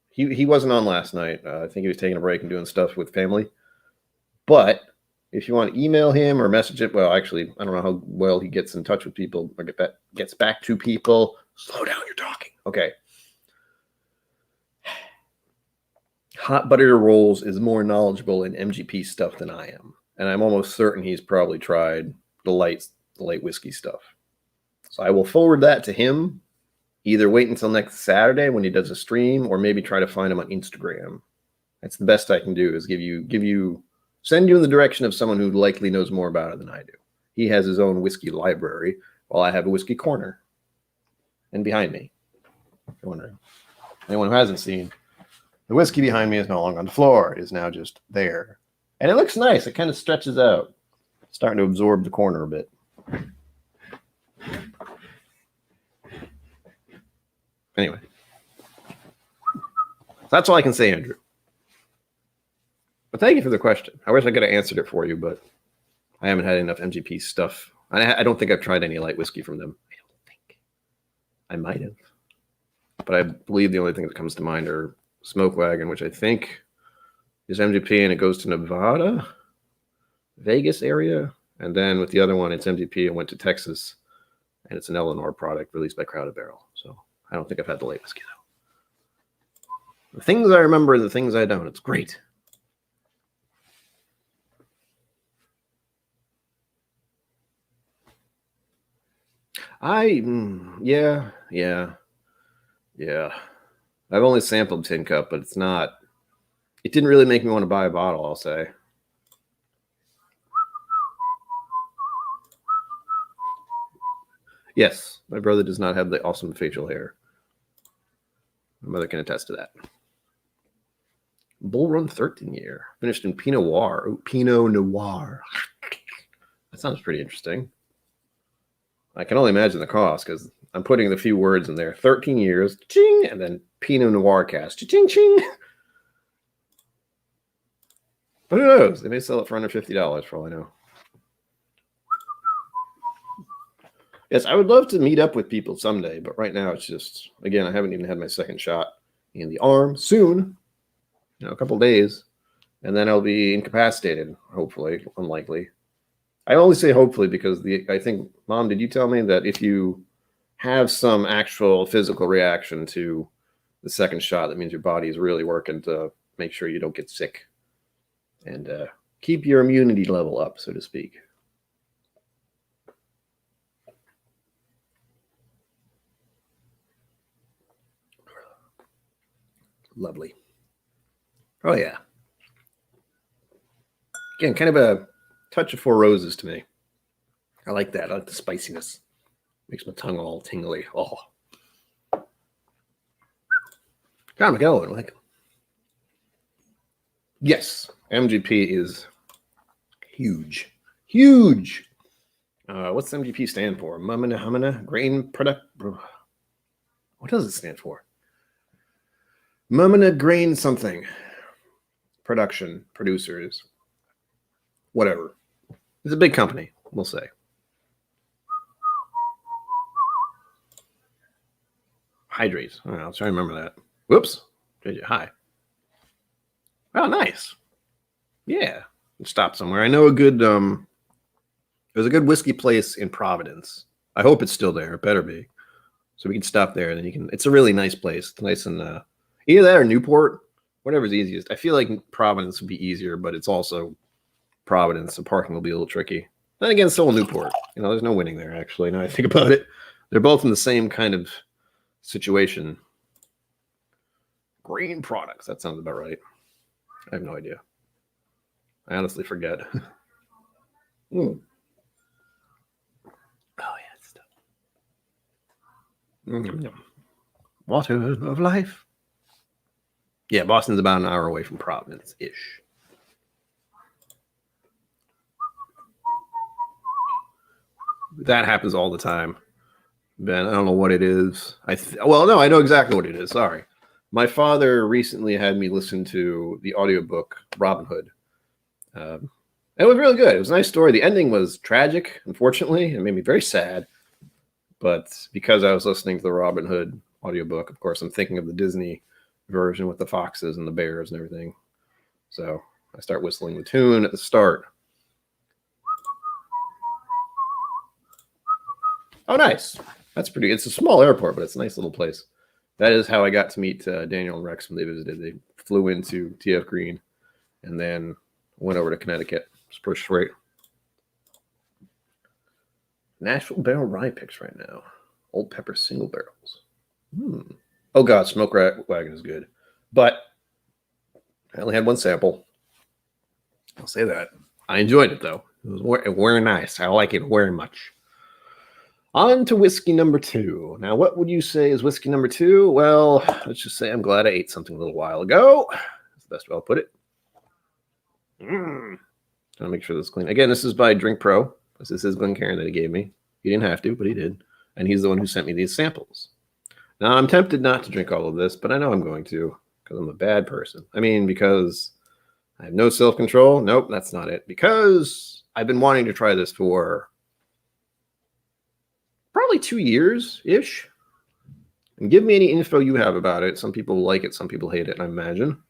He wasn't on last night. I think he was taking a break and doing stuff with family. But if you want to email him or message it, well, actually, I don't know how well he gets in touch with people or gets back to people. Slow down, you're talking. Okay. Hot Butter Rolls is more knowledgeable in MGP stuff than I am. And I'm almost certain he's probably tried the light whiskey stuff. So I will forward that to him. Either wait until next Saturday when he does a stream, or maybe try to find him on Instagram. That's the best I can do, is send you in the direction of someone who likely knows more about it than I do. He has his own whiskey library, while I have a whiskey corner. And behind me, if you're wondering, anyone who hasn't seen, the whiskey behind me is no longer on the floor. It is now just there. And it looks nice. It kind of stretches out. It's starting to absorb the corner a bit. Anyway. That's all I can say, Andrew. But thank you for the question. I wish I could have answered it for you, but I haven't had enough MGP stuff. I don't think I've tried any light whiskey from them. I don't think. I might have. But I believe the only thing that comes to mind are Smoke Wagon, which I think is MGP, and it goes to Nevada, Vegas area. And then with the other one, it's MGP and went to Texas. And it's an Eleanor product released by Crowded Barrel. So I don't think I've had the light whiskey, though. The things I remember and the things I don't. It's great. Yeah. I've only sampled Tin Cup, but it didn't really make me want to buy a bottle, I'll say. Yes, my brother does not have the awesome facial hair. My mother can attest to that. Bull Run 13 year. Finished in Pinot Noir. Oh, Pinot Noir. That sounds pretty interesting. I can only imagine the cost because I'm putting the few words in there. 13 years, ching, and then Pinot Noir cast, ching, ching. But who knows? They may sell it for under $50 for all I know. Yes, I would love to meet up with people someday, but right now it's just, again, I haven't even had my second shot in the arm. Soon, a couple days, and then I'll be incapacitated, hopefully, unlikely. I only say hopefully because I think, Mom, did you tell me that if you have some actual physical reaction to the second shot, that means your body is really working to make sure you don't get sick and keep your immunity level up, so to speak. Lovely. Oh, yeah. Again, kind of a touch of Four Roses to me. I like that. I like the spiciness. Makes my tongue all tingly. Oh. John McElwain, like. Yes, MGP is huge. Huge. What's MGP stand for? Mumina Grain Product. What does it stand for? Mumina Grain something. Production, producers, whatever. It's a big company, we'll say. Hydrate. All right, I'll try to remember that. Whoops. Hi. Oh, nice. Yeah. Stop somewhere. I know a good there's a good whiskey place in Providence. I hope it's still there. It better be. So we can stop there, and then you can. It's a really nice place. It's nice and either that or Newport, whatever's easiest. I feel like Providence would be easier, but it's also Providence. So parking will be a little tricky. Then again, so will Newport. There's no winning there, actually. Now I think about it. They're both in the same kind of situation. Grain products. That sounds about right. I have no idea. I honestly forget. Oh, yeah, stuff. Water of life. Yeah, Boston's about an hour away from Providence-ish. That happens all the time. Ben, I don't know what it is. No, I know exactly what it is. Sorry. My father recently had me listen to the audiobook Robin Hood. It was really good. It was a nice story. The ending was tragic, unfortunately. It made me very sad. But because I was listening to the Robin Hood audiobook, of course, I'm thinking of the Disney version with the foxes and the bears and everything. So I start whistling the tune at the start. Oh, nice. That's pretty. It's a small airport, but it's a nice little place. That is how I got to meet Daniel and Rex when they visited. They flew into TF Green and then went over to Connecticut. It's pretty straight. Nashville barrel rye picks right now. Old Pepper single barrels. Oh, God, Smoke Wagon is good. But I only had one sample. I'll say that. I enjoyed it, though. It was very nice. I like it very much. On to whiskey number 2. Now, what would you say is whiskey number 2? Well, let's just say I'm glad I ate something a little while ago. That's the best way I'll put it. I'll make sure this is clean. Again, this is by Drink Pro. This is his Glencairn that he gave me. He didn't have to, but he did. And he's the one who sent me these samples. Now, I'm tempted not to drink all of this, but I know I'm going to because I'm a bad person. I mean, because I have no self-control. Nope, that's not it. Because I've been wanting to try this for probably 2 years-ish. And give me any info you have about it. Some people like it, some people hate it, I imagine.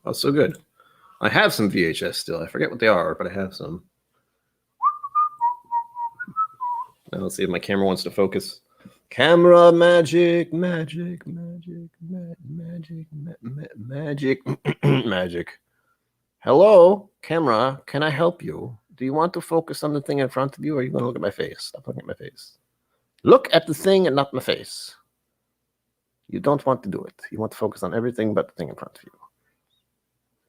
Oh, so good. I have some VHS still. I forget what they are, but I have some. Now let's see if my camera wants to focus. Camera magic, magic, magic, magic, magic, magic. Hello, camera, can I help you? Do you want to focus on the thing in front of you, or are you going to look at my face? Stop looking at my face. Look at the thing and not my face. You don't want to do it. You want to focus on everything but the thing in front of you.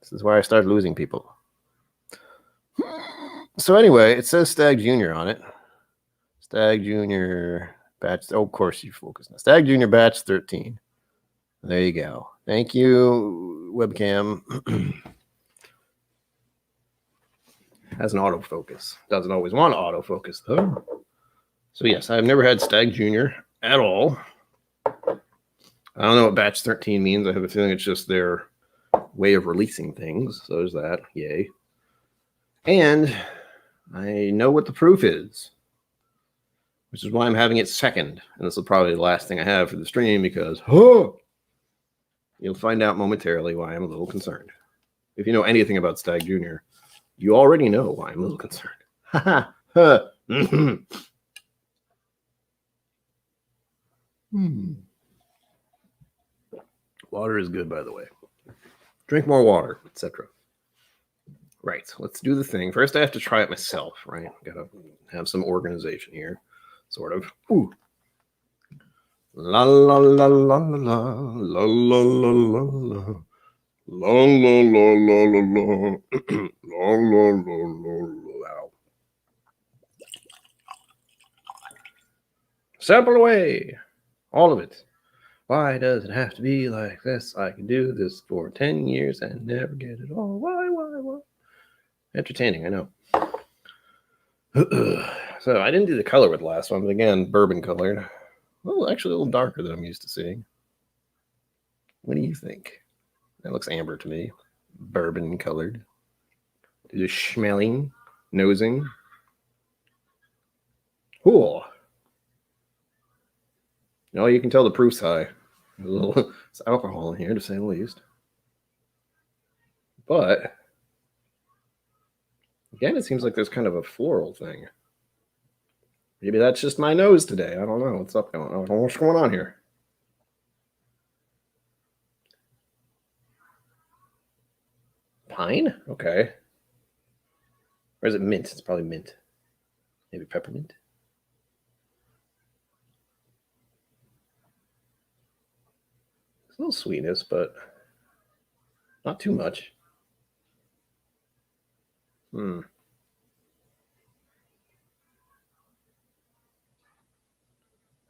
This is where I start losing people. So anyway, it says Stag Junior on it. Stag Junior batch. Oh, of course you focus now. Stag Junior batch 13. There you go. Thank you, webcam. Has an autofocus. Doesn't always want autofocus though. So yes, I've never had Stag Junior at all. I don't know what batch 13 means. I have a feeling it's just their way of releasing things. So there's that. Yay. And I know what the proof is, which is why I'm having it second. And this will probably be the last thing I have for the stream because you'll find out momentarily why I'm a little concerned. If you know anything about Stag Junior, you already know why I'm a little concerned. Water is good, by the way. Drink more water, etc. Right, let's do the thing. First, I have to try it myself, right? Gotta have some organization here, sort of. Ooh. La la la la la la la la la la la. La la la la la la. La la la la la. Sample away. All of it. Why does it have to be like this? I can do this for 10 years and never get it all. Why? Entertaining, I know. So I didn't do the color with the last one, but again, bourbon colored. Well, actually a little darker than I'm used to seeing. What do you think? That looks amber to me. Bourbon colored. Do the smelling, nosing. Cool. No, you can tell the proof's high. A little it's alcohol in here, to say the least. But again, it seems like there's kind of a floral thing. Maybe that's just my nose today. I don't know what's up going on. What's going on here? Pine? Okay. Or is it mint? It's probably mint. Maybe peppermint. There's a little sweetness, but not too much. I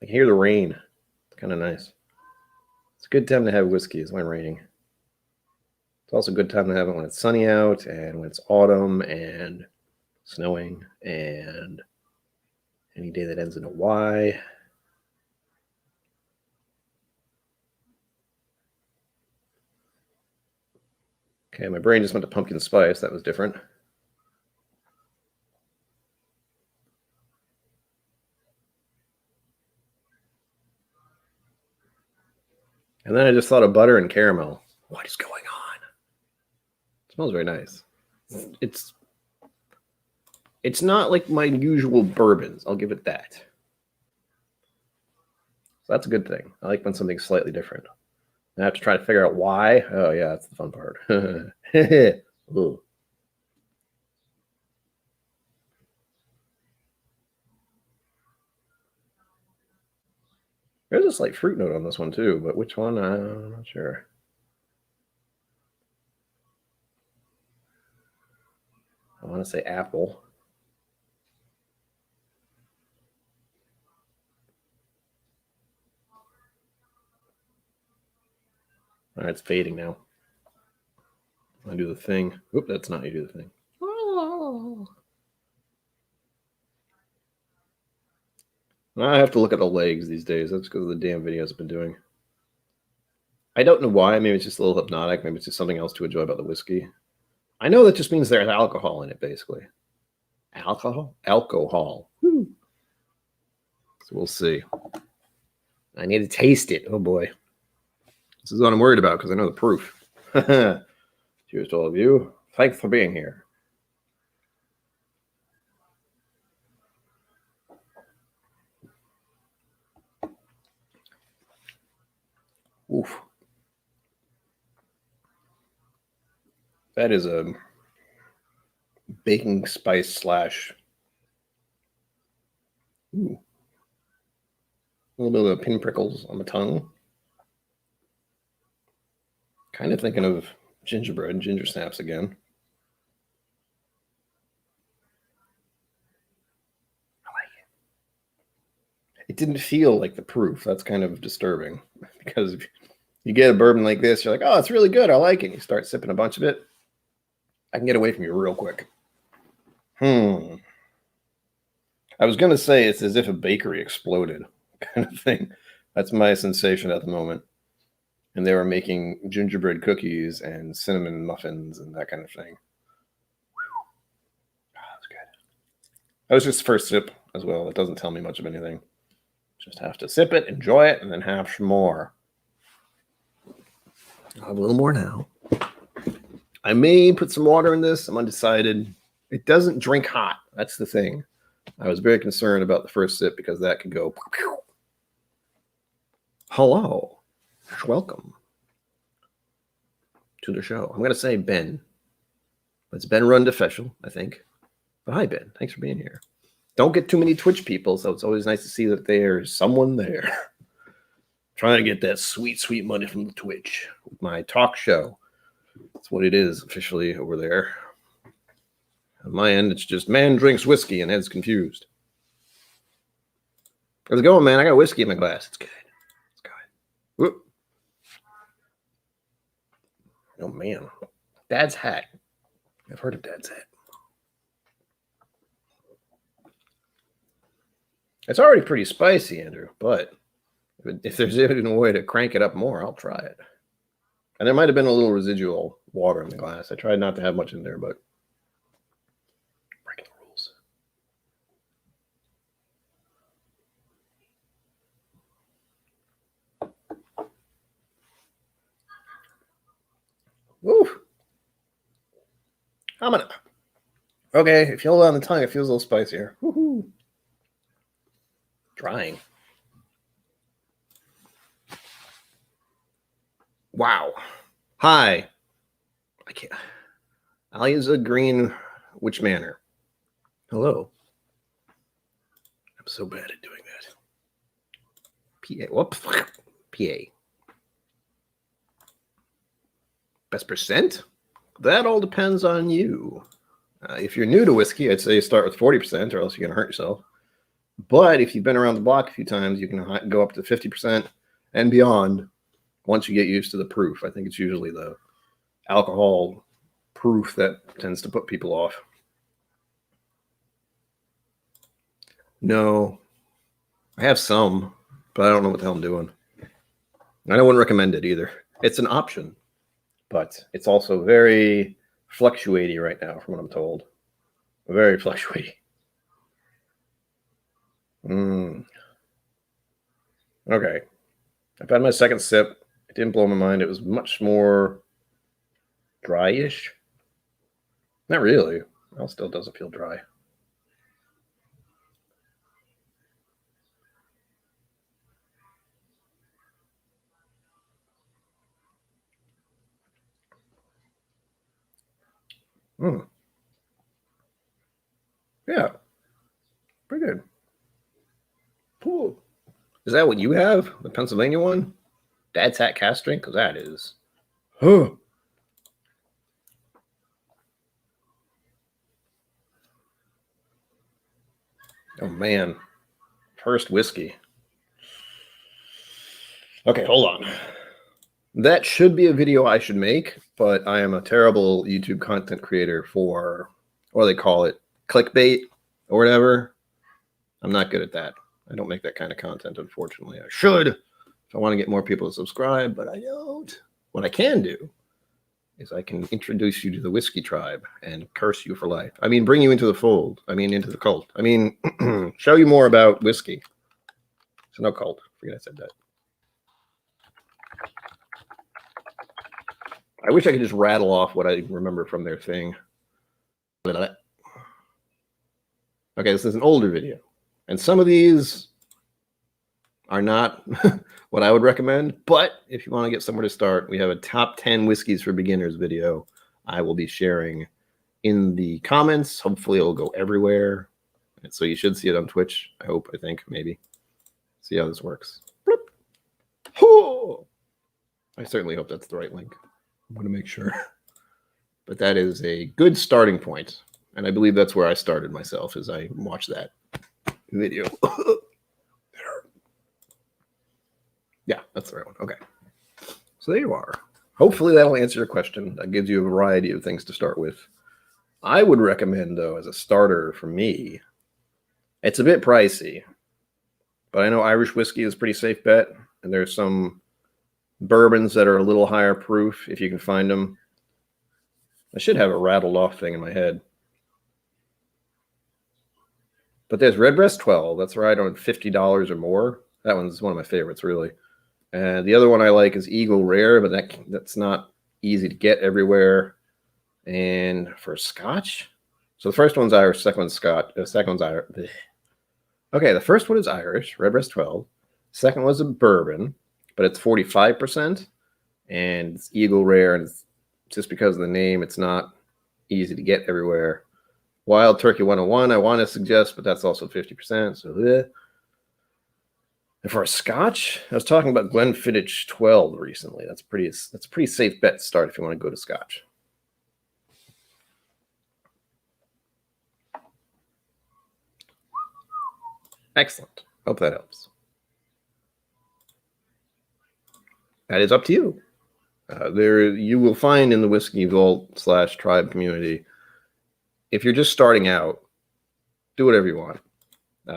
can hear the rain. It's kind of nice. It's a good time to have whiskeys when raining. It's also a good time to have it when it's sunny out and when it's autumn and snowing and any day that ends in a Y. Okay, my brain just went to pumpkin spice. That was different. And then I just thought of butter and caramel. What is going on? It smells very nice. It's not like my usual bourbons. I'll give it that. So that's a good thing. I like when something's slightly different. I have to try to figure out why. Oh yeah, that's the fun part. Ooh. There's a slight fruit note on this one too, but which one? I'm not sure. I want to say apple. All right, it's fading now. I do the thing. Oop, that's not you do the thing. I have to look at the legs these days. That's because of the damn videos I've been doing. I don't know why. Maybe it's just a little hypnotic. Maybe it's just something else to enjoy about the whiskey. I know that just means there's alcohol in it, basically. Alcohol? Alcohol. Woo. So we'll see. I need to taste it. Oh boy. This is what I'm worried about because I know the proof. Cheers to all of you. Thanks for being here. Oof. That is a baking spice slash. Ooh. A little bit of pinprickles on the tongue. Kind of thinking of gingerbread, ginger snaps again. I like it. It didn't feel like the proof. That's kind of disturbing because if you get a bourbon like this, you're like, oh, it's really good. I like it. You start sipping a bunch of it. I can get away from you real quick. I was going to say it's as if a bakery exploded kind of thing. That's my sensation at the moment. And they were making gingerbread cookies and cinnamon muffins and that kind of thing. Oh, that's good. That was just first sip as well. It doesn't tell me much of anything. Just have to sip it, enjoy it, and then have some more. I'll have a little more now. I may put some water in this. I'm undecided. It doesn't drink hot. That's the thing. I was very concerned about the first sip because that could go. Hello. Welcome to the show. I'm going to say Ben. It's Ben Run Official, I think. But hi, Ben. Thanks for being here. Don't get too many Twitch people, so it's always nice to see that there's someone there. Trying to get that sweet, sweet money from the Twitch with my talk show. That's what it is officially over there. On my end, it's just man drinks whiskey and head's confused. How's it going, man? I got whiskey in my glass. It's good. It's good. Whoop. Oh, man. Dad's hat. I've heard of Dad's hat. It's already pretty spicy, Andrew, but if there's even a way to crank it up more, I'll try it. And there might have been a little residual water in the glass. I tried not to have much in there, but breaking the rules. Woo! I'm gonna. Okay, if you hold on the tongue, it feels a little spicier. Woohoo! Drying. Wow. Hi. I can't. I'll use a green which manner. Hello. I'm so bad at doing that. PA. Whoops. PA. Best percent? That all depends on you. If you're new to whiskey, I'd say you start with 40%, or else you're going to hurt yourself. But if you've been around the block a few times, you can go up to 50% and beyond once you get used to the proof. I think it's usually the alcohol proof that tends to put people off. No, I have some, but I don't know what the hell I'm doing. I wouldn't recommend it either. It's an option, but it's also very fluctuating right now, from what I'm told. Very fluctuating. Okay. I've had my second sip. It didn't blow my mind. It was much more dry-ish. Not really. Well, it still doesn't feel dry. Yeah. Pretty good. Cool. Is that what you have? The Pennsylvania one? Dad's Hat Cast Drink? Because that is. Huh. Oh, man. First whiskey. Okay, hold on. That should be a video I should make, but I am a terrible YouTube content creator for, what do they call it, clickbait or whatever. I'm not good at that. I don't make that kind of content, unfortunately. I should if I want to get more people to subscribe, but I don't. What I can do is I can introduce you to the whiskey tribe and curse you for life. I mean, bring you into the fold. I mean, into the cult. I mean, show you more about whiskey. So no cult. Forget I said that. I wish I could just rattle off what I remember from their thing. Okay, this is an older video. And some of these are not what I would recommend. But if you want to get somewhere to start, we have a top 10 whiskeys for beginners video I will be sharing in the comments. Hopefully it'll go everywhere. And so you should see it on Twitch. I hope, I think, maybe. See how this works. I certainly hope that's the right link. I'm going to make sure. But that is a good starting point. And I believe that's where I started myself, as I watched that video. Yeah, that's the right one. Okay. So there you are. Hopefully that'll answer your question. That gives you a variety of things to start with. I would recommend, though, as a starter for me, it's a bit pricey. But I know Irish whiskey is a pretty safe bet. And there's some bourbons that are a little higher proof, if you can find them. I should have a rattled off thing in my head. But there's Redbreast 12. That's right on $50 or more. That one's one of my favorites, really. And the other one I like is Eagle Rare, but that's not easy to get everywhere. And for Scotch, so the first one's Irish, second one's Scotch, second one's Irish. Okay, the first one is Irish, Redbreast 12. Second one's a bourbon, but it's 45%, and it's Eagle Rare, and it's just because of the name, it's not easy to get everywhere. Wild Turkey 101, I want to suggest, but that's also 50%. So, and for a Scotch, I was talking about Glenfiddich 12 recently. That's a pretty safe bet to start if you want to go to Scotch. Excellent. Hope that helps. That is up to you. You will find in the Whiskey Vault / tribe community, if you're just starting out, do whatever you want.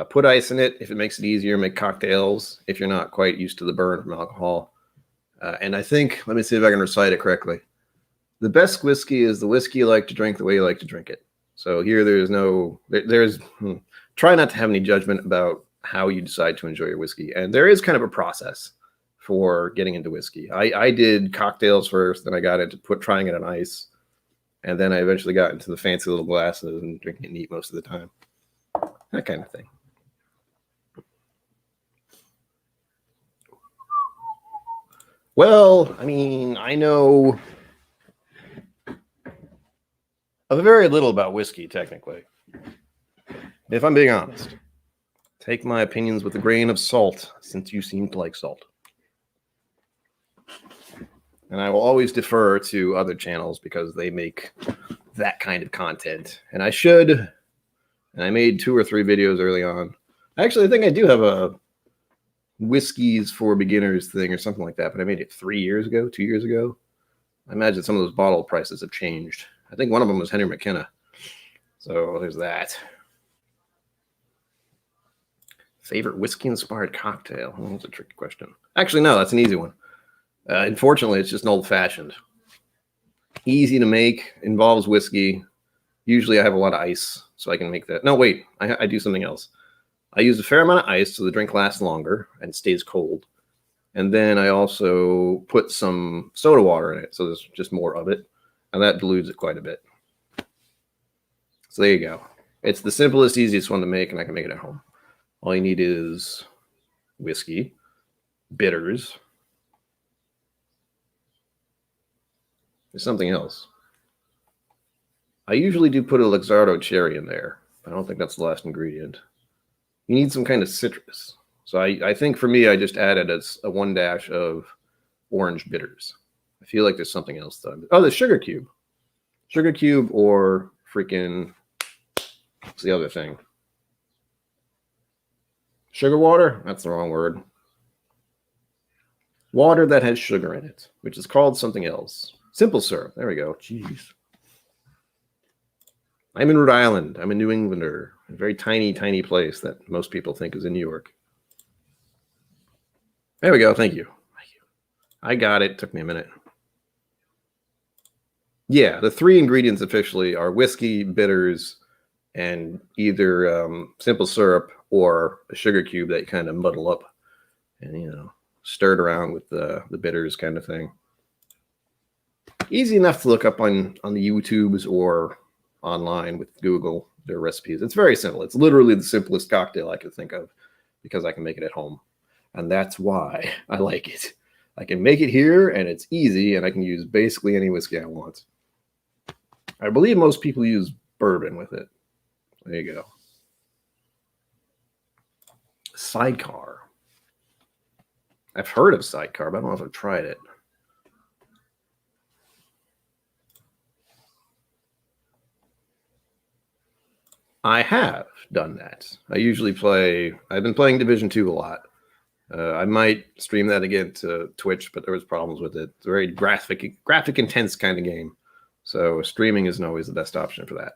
Put ice in it if it makes it easier. Make cocktails if you're not quite used to the burn from alcohol. And I think, let me see if I can recite it correctly. The best whiskey is the whiskey you like to drink the way you like to drink it. So here try not to have any judgment about how you decide to enjoy your whiskey. And there is kind of a process for getting into whiskey. I did cocktails first, then I got into trying it on ice. And then I eventually got into the fancy little glasses and drinking it neat most of the time. That kind of thing. Well, I mean, I know very little about whiskey, technically. If I'm being honest. Take my opinions with a grain of salt, since you seem to like salt. And I will always defer to other channels because they make that kind of content. And I made 2 or 3 videos early on. Actually, I think I do have a Whiskies for beginners thing or something like that, but I made it 2 years ago. I imagine some of those bottle prices have changed. I think one of them was Henry McKenna. So there's that. Favorite whiskey-inspired cocktail? That's a tricky question. Actually, no, that's an easy one. Unfortunately, it's just an old-fashioned. Easy to make, involves whiskey. Usually I have a lot of ice, so I can make that. No, wait, I do something else. I use a fair amount of ice so the drink lasts longer and stays cold. And then I also put some soda water in it, so there's just more of it. And that dilutes it quite a bit. So there you go. It's the simplest, easiest one to make, and I can make it at home. All you need is whiskey, bitters. There's something else. I usually do put a Luxardo cherry in there. I don't think that's the last ingredient. You need some kind of citrus. So I think for me, I just added a 1 dash of orange bitters. I feel like there's something else though. Oh, the sugar cube. Sugar cube or freaking, what's the other thing? Sugar water? That's the wrong word. Water that has sugar in it, which is called something else. Simple syrup. There we go. Jeez. I'm in Rhode Island. I'm a New Englander. A very tiny, tiny place that most people think is in New York. There we go. Thank you. Thank you. I got it. Took me a minute. Yeah, the 3 ingredients officially are whiskey, bitters, and either simple syrup or a sugar cube that you kind of muddle up and, you know, stir it around with the bitters kind of thing. Easy enough to look up on the YouTubes or online with Google, their recipes. It's very simple. It's literally the simplest cocktail I could think of because I can make it at home. And that's why I like it. I can make it here and it's easy and I can use basically any whiskey I want. I believe most people use bourbon with it. There you go. Sidecar. I've heard of Sidecar, but I don't know if I've tried it. I have done that. I usually play. I've been playing Division 2 a lot. I might stream that again to Twitch, but there was problems with it. It's a very graphic intense kind of game. So streaming isn't always the best option for that.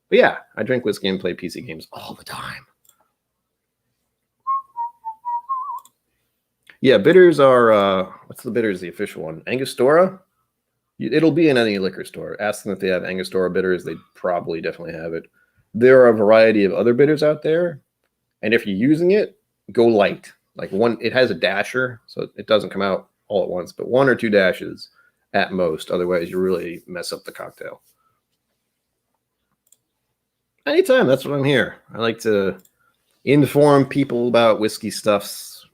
But yeah, I drink whiskey and play PC games all the time. Yeah, bitters are, what's the bitters, the official one? Angostura? It'll be in any liquor store. Ask them if they have Angostura bitters. They probably definitely have it. There are a variety of other bitters out there. And if you're using it, go light. Like it has a dasher, so it doesn't come out all at once, but 1 or 2 dashes at most. Otherwise, you really mess up the cocktail. Anytime, that's what I'm here. I like to inform people about whiskey stuffs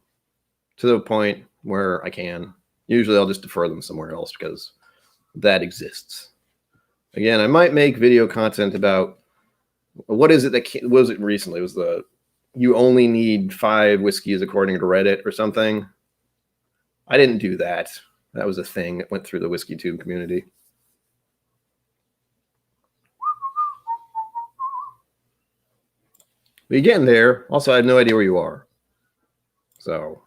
to the point where I can. Usually I'll just defer them somewhere else because that exists. Again, I might make video content about what is it that was it recently? It was the you only need 5 whiskeys according to Reddit or something. I didn't do that. That was a thing that went through the whiskey tube community. But you're getting there. Also, I have no idea where you are. So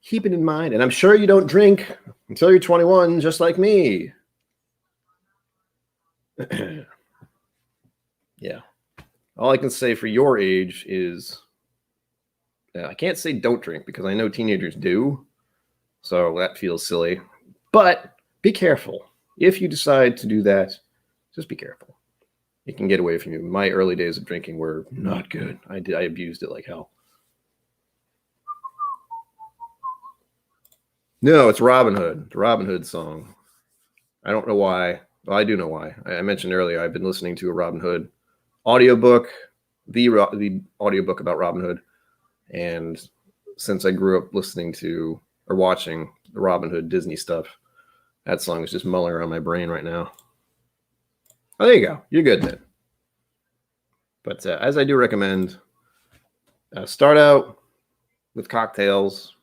keep it in mind. And I'm sure you don't drink until you're 21, just like me. Yeah. All I can say for your age is I can't say don't drink because I know teenagers do. So that feels silly. But be careful. If you decide to do that, just be careful. It can get away from you. My early days of drinking were not good. I abused it like hell. No, it's Robin Hood. The Robin Hood song. I don't know why. Well, I do know why. I mentioned earlier I've been listening to a Robin Hood audiobook, the audiobook about Robin Hood. And since I grew up listening to or watching the Robin Hood Disney stuff, that song is just mulling around my brain right now. Oh, there you go. You're good then. But as I do recommend, start out with cocktails,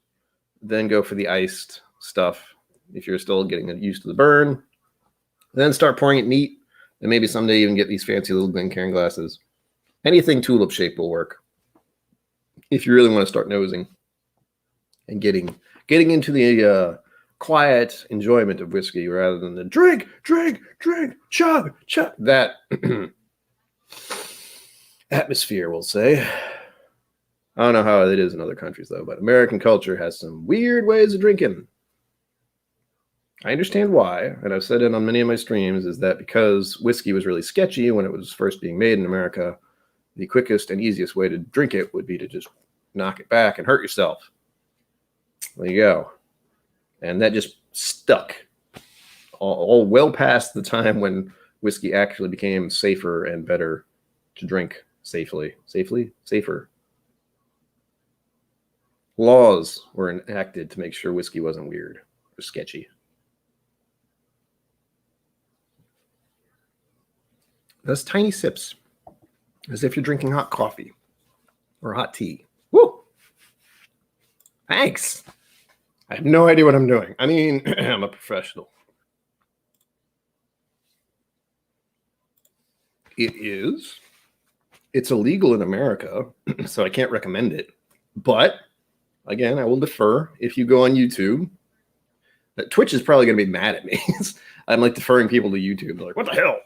then go for the iced stuff if you're still getting used to the burn. Then start pouring it neat, and maybe someday even get these fancy little Glencairn glasses. Anything tulip shape will work if you really want to start nosing and getting into the quiet enjoyment of whiskey rather than the drink, chug. That atmosphere, we'll say. I don't know how it is in other countries, though, but American culture has some weird ways of drinking. I understand why, and I've said it on many of my streams, is that because whiskey was really sketchy when it was first being made in America, the quickest and easiest way to drink it would be to just knock it back and hurt yourself. There you go. And that just stuck all well past the time when whiskey actually became safer and better to drink safely. Safer. Laws were enacted to make sure whiskey wasn't weird or sketchy. Those tiny sips, as if you're drinking hot coffee or hot tea. Woo! Thanks. I have no idea what I'm doing. I mean, I'm a professional. It's illegal in America, so I can't recommend it. But again, I will defer if you go on YouTube. Twitch is probably going to be mad at me. I'm like deferring people to YouTube. They're like, what the hell?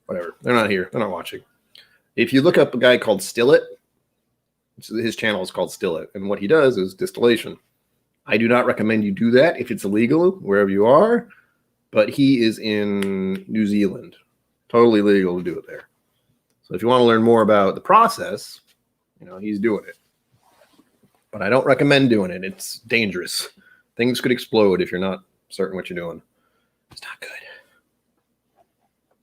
Whatever. They're not here. They're not watching. If you look up a guy called Stillet, his channel is called Stillet, and what he does is distillation. I do not recommend you do that if it's illegal wherever you are, but he is in New Zealand. Totally legal to do it there. So if you want to learn more about the process, he's doing it. But I don't recommend doing it. It's dangerous. Things could explode if you're not certain what you're doing. It's not good.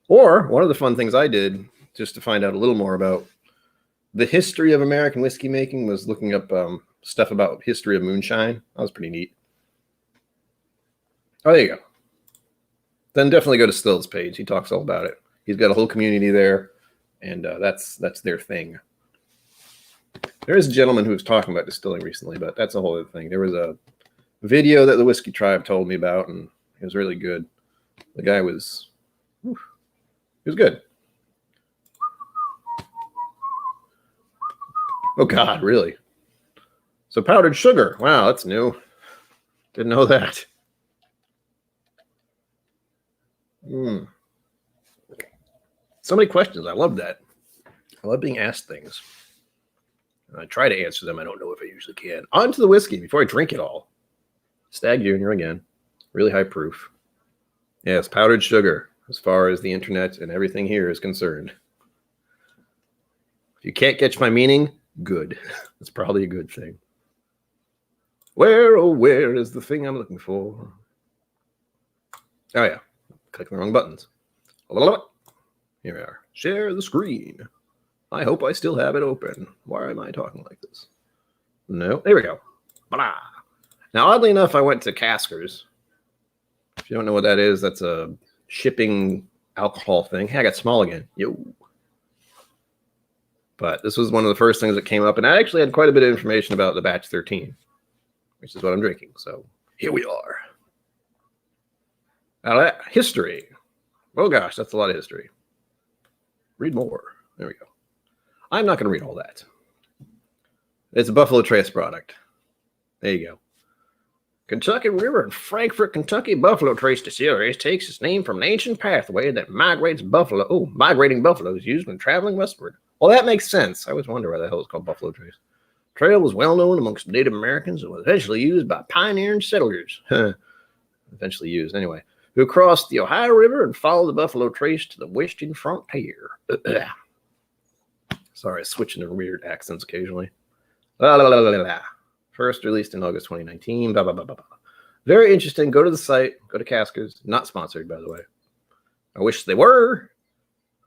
Or one of the fun things I did just to find out a little more about the history of American whiskey making was looking up stuff about history of moonshine. That was pretty neat. Oh, there you go. Then definitely go to Still's page. He talks all about it. He's got a whole community there, and that's their thing. There is a gentleman who was talking about distilling recently, but that's a whole other thing. There was a video that the Whiskey Tribe told me about, and it was really good. The guy was, he was good. Oh, God, really? So powdered sugar. Wow, that's new. Didn't know that. So many questions. I love that. I love being asked things. And I try to answer them. I don't know if I usually can. On to the whiskey before I drink it all. Stag Junior again. Really high proof. Yes, powdered sugar as far as the internet and everything here is concerned. If you can't catch my meaning, good. That's probably a good thing. Where, oh, where is the thing I'm looking for? Oh, yeah. Clicking the wrong buttons. Here we are. Share the screen. I hope I still have it open. Why am I talking like this? No. There we go. Blah. Now, oddly enough, I went to Caskers. If you don't know what that is, that's a shipping alcohol thing. Hey, I got small again. Yo. But this was one of the first things that came up, and I actually had quite a bit of information about the Batch 13, which is what I'm drinking. So here we are. Now that history. Oh gosh, that's a lot of history. Read more. There we go. I'm not going to read all that. It's a Buffalo Trace product. There you go. Kentucky River in Frankfort, Kentucky, Buffalo Trace Distilleries takes its name from an ancient pathway that migrating buffaloes used when traveling westward. Well, that makes sense. I always wonder why the hell it's called Buffalo Trace. Trail was well known amongst Native Americans and was eventually used by pioneering settlers. Eventually used, anyway. Who crossed the Ohio River and followed the Buffalo Trace to the western frontier. Sorry, switching to weird accents occasionally. First released in August 2019. Blah, blah, blah, blah, blah. Very interesting. Go to the site. Go to Caskers. Not sponsored, by the way. I wish they were.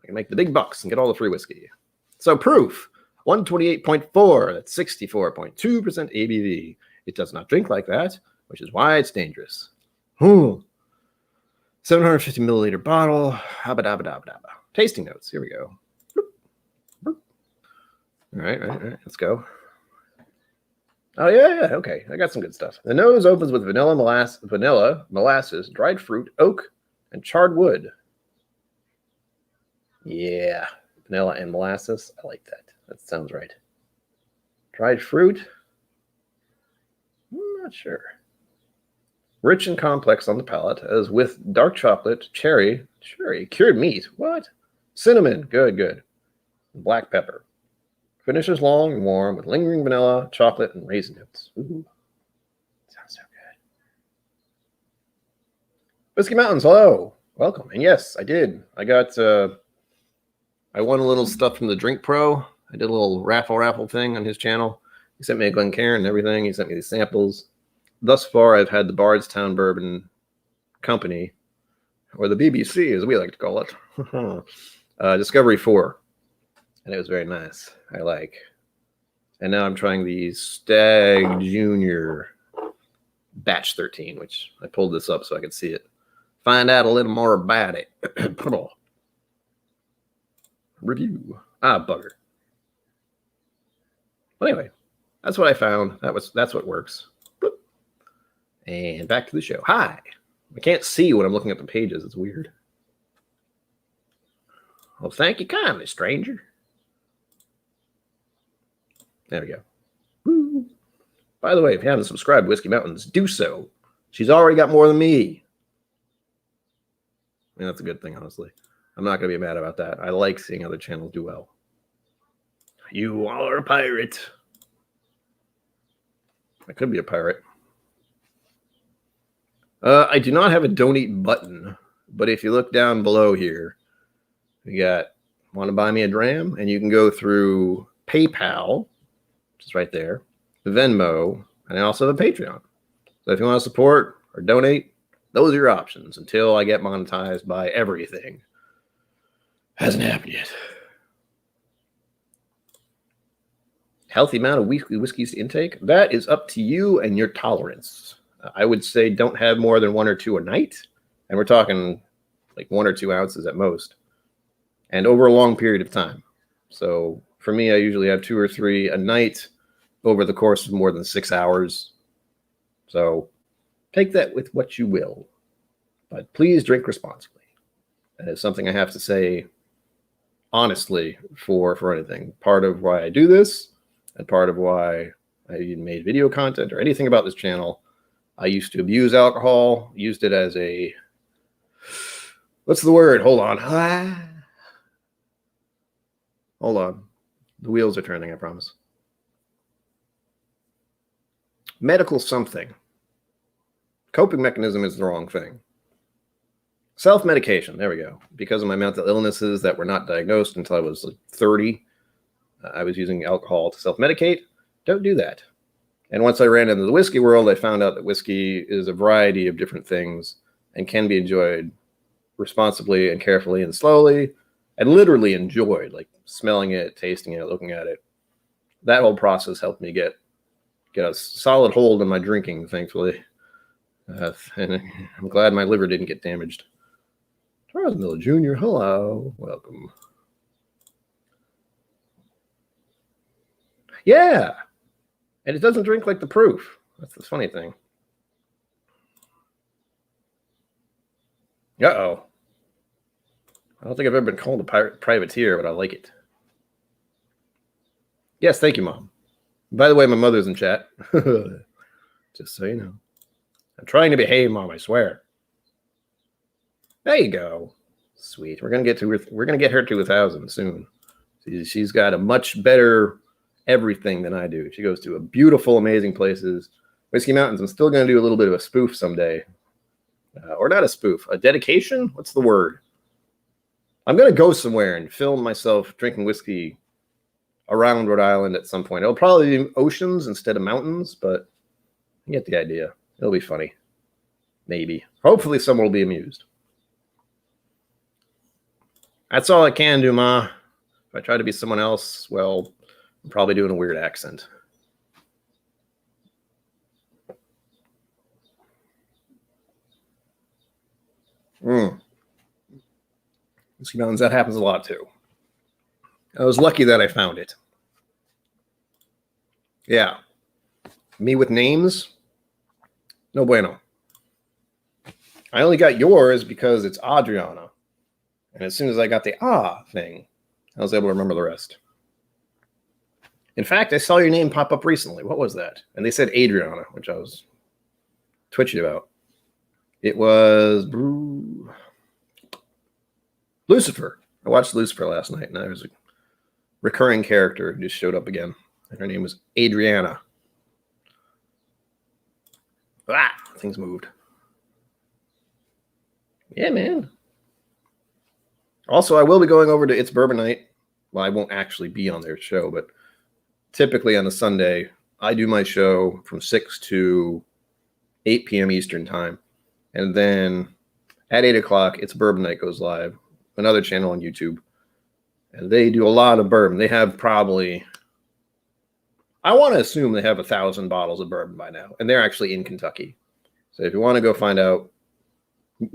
I can make the big bucks and get all the free whiskey. So proof. 128.4. That's 64.2% ABV. It does not drink like that, which is why it's dangerous. 750 milliliter bottle. Tasting notes. Here we go. All right. Let's go. Oh, yeah. Okay. I got some good stuff. The nose opens with vanilla, molasses, dried fruit, oak, and charred wood. Yeah. Vanilla and molasses. I like that. That sounds right. Dried fruit. I'm not sure. Rich and complex on the palate, as with dark chocolate, cherry, cured meat. What? Cinnamon. Good. Black pepper. Finishes long and warm with lingering vanilla, chocolate, and raisin notes. Ooh. Sounds so good. Whiskey Mountains, hello. Welcome. And yes, I did. I won a little stuff from the Drink Pro. I did a little raffle thing on his channel. He sent me a Glencairn and everything. He sent me these samples. Thus far, I've had the Bardstown Bourbon Company, or the BBC, as we like to call it, Discovery 4. And it was very nice. I like. And now I'm trying the Stag Junior Batch 13, which I pulled this up so I could see it. Find out a little more about it. Review. Bugger. Well, anyway, that's what I found. That's what works. Boop. And back to the show. Hi. I can't see when I'm looking at the pages. It's weird. Well, thank you kindly, stranger. There we go. Woo. By the way, if you haven't subscribed to Whiskey Mountains, do so. She's already got more than me. I mean, that's a good thing, honestly. I'm not going to be mad about that. I like seeing other channels do well. You are a pirate. I could be a pirate. I do not have a donate button, but if you look down below here, we got want to buy me a dram, and you can go through PayPal, which is right there, Venmo, and I also have a Patreon. So if you want to support or donate, those are your options until I get monetized by everything. Hasn't happened yet. Healthy amount of weekly whiskeys intake, that is up to you and your tolerance. I would say don't have more than 1 or 2 a night. And we're talking like 1 or 2 ounces at most. And over a long period of time. So for me, I usually have 2 or 3 a night over the course of more than 6 hours. So take that with what you will. But please drink responsibly. That is something I have to say honestly for anything. Part of why I do this and part of why I even made video content or anything about this channel. I used to abuse alcohol, used it as a, what's the word? Hold on. Hold on. The wheels are turning, I promise. Medical something. Coping mechanism is the wrong thing. Self-medication, there we go. Because of my mental illnesses that were not diagnosed until I was like 30, I was using alcohol to self-medicate. Don't do that. And once I ran into the whiskey world, I found out that whiskey is a variety of different things and can be enjoyed responsibly and carefully and slowly and literally enjoyed, like smelling it, tasting it, looking at it. That whole process helped me get a solid hold on my drinking, thankfully. And I'm glad my liver didn't get damaged. Charles Miller Jr., hello. Welcome. Yeah. And it doesn't drink like the proof. That's the funny thing. Uh-oh. I don't think I've ever been called a privateer, but I like it. Yes, thank you, Mom. By the way, my mother's in chat. Just so you know. I'm trying to behave, Mom, I swear. There you go. Sweet. We're gonna get her to 1,000 soon. She's got a much better everything than I do. She goes to a beautiful, amazing places. Whiskey Mountains. I'm still gonna do a little bit of a spoof someday, or not a spoof, a dedication. What's the word? I'm gonna go somewhere and film myself drinking whiskey around Rhode Island at some point. It'll probably be oceans instead of mountains, but you get the idea. It'll be funny. Maybe. Hopefully someone will be amused. That's all I can do, Ma. If I try to be someone else, well, I'm probably doing a weird accent. Whiskey Mountains, that happens a lot too. I was lucky that I found it. Yeah. Me with names? No bueno. I only got yours because it's Adriana. And as soon as I got the thing, I was able to remember the rest. In fact, I saw your name pop up recently. What was that? And they said Adriana, which I was twitchy about. It was Lucifer. I watched Lucifer last night, and there was a recurring character who just showed up again. And her name was Adriana. Things moved. Yeah, man. Also, I will be going over to It's Bourbon Night. Well, I won't actually be on their show, but typically on a Sunday, I do my show from 6 to 8 p.m. Eastern time. And then at 8 o'clock, It's Bourbon Night goes live, another channel on YouTube. And they do a lot of bourbon. They have probably, I want to assume they have 1,000 bottles of bourbon by now. And they're actually in Kentucky. So if you want to go find out,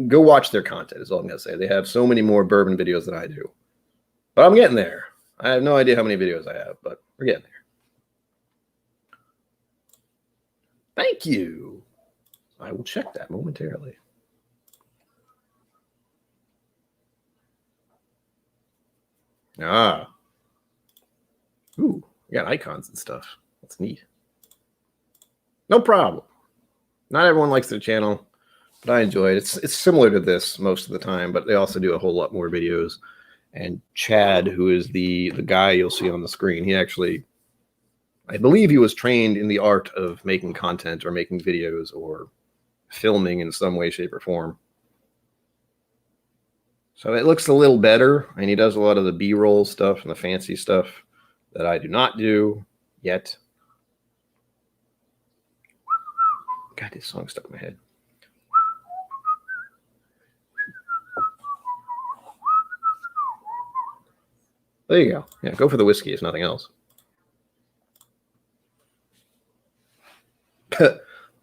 go watch their content is all I'm going to say. They have so many more bourbon videos than I do. But I'm getting there. I have no idea how many videos I have, but we're getting there. Thank you. I will check that momentarily. Ah. Ooh, we got icons and stuff. That's neat. No problem. Not everyone likes their channel, but I enjoy it. It's similar to this most of the time, but they also do a whole lot more videos. And Chad, who is the guy you'll see on the screen, he actually, I believe he was trained in the art of making content or making videos or filming in some way, shape, or form. So it looks a little better, and he does a lot of the B-roll stuff and the fancy stuff that I do not do yet. God, this song stuck in my head. There you go. Yeah, go for the whiskey if nothing else.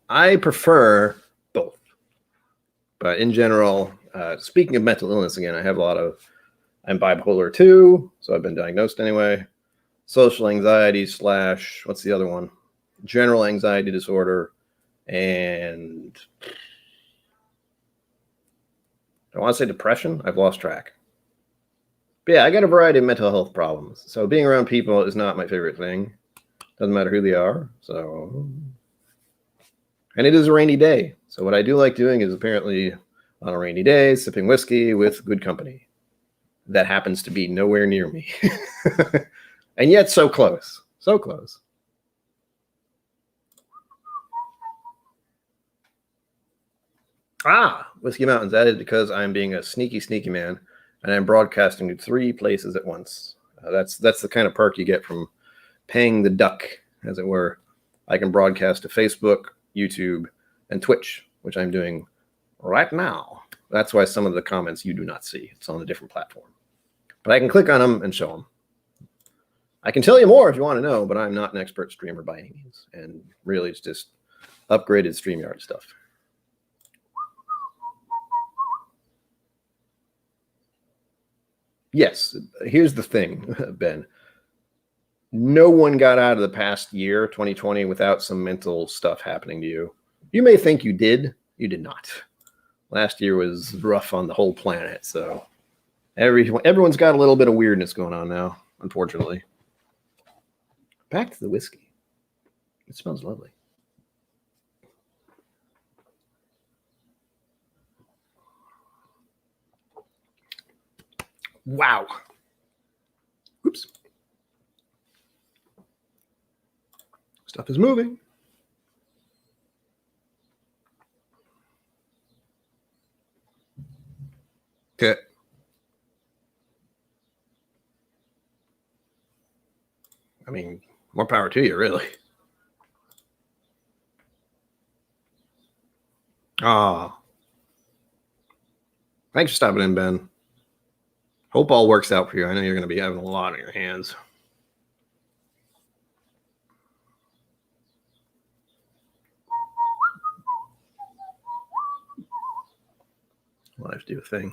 I prefer both. But in general, speaking of mental illness again, I'm bipolar 2, so I've been diagnosed anyway. Social anxiety / what's the other one? General anxiety disorder. And I want to say depression. I've lost track. But yeah, I got a variety of mental health problems. So being around people is not my favorite thing. Doesn't matter who they are. So, and it is a rainy day. So what I do like doing is apparently on a rainy day, sipping whiskey with good company. That happens to be nowhere near me. And yet so close. So close. Whiskey Mountains added because I'm being a sneaky, sneaky man, and I'm broadcasting to 3 places at once. That's the kind of perk you get from paying the duck, as it were. I can broadcast to Facebook, YouTube, and Twitch, which I'm doing right now. That's why some of the comments you do not see. It's on a different platform. But I can click on them and show them. I can tell you more if you want to know, but I'm not an expert streamer by any means. And really, it's just upgraded StreamYard stuff. Yes, here's the thing, Ben. No one got out of the past year, 2020, without some mental stuff happening to you. You may think you did. You did not. Last year was rough on the whole planet, so everyone's got a little bit of weirdness going on now, unfortunately. Back to the whiskey. It smells lovely. Wow. Oops. Stuff is moving. Okay. I mean, more power to you, really. Thanks for stopping in, Ben. Hope all works out for you. I know you're going to be having a lot on your hands. Life do a thing.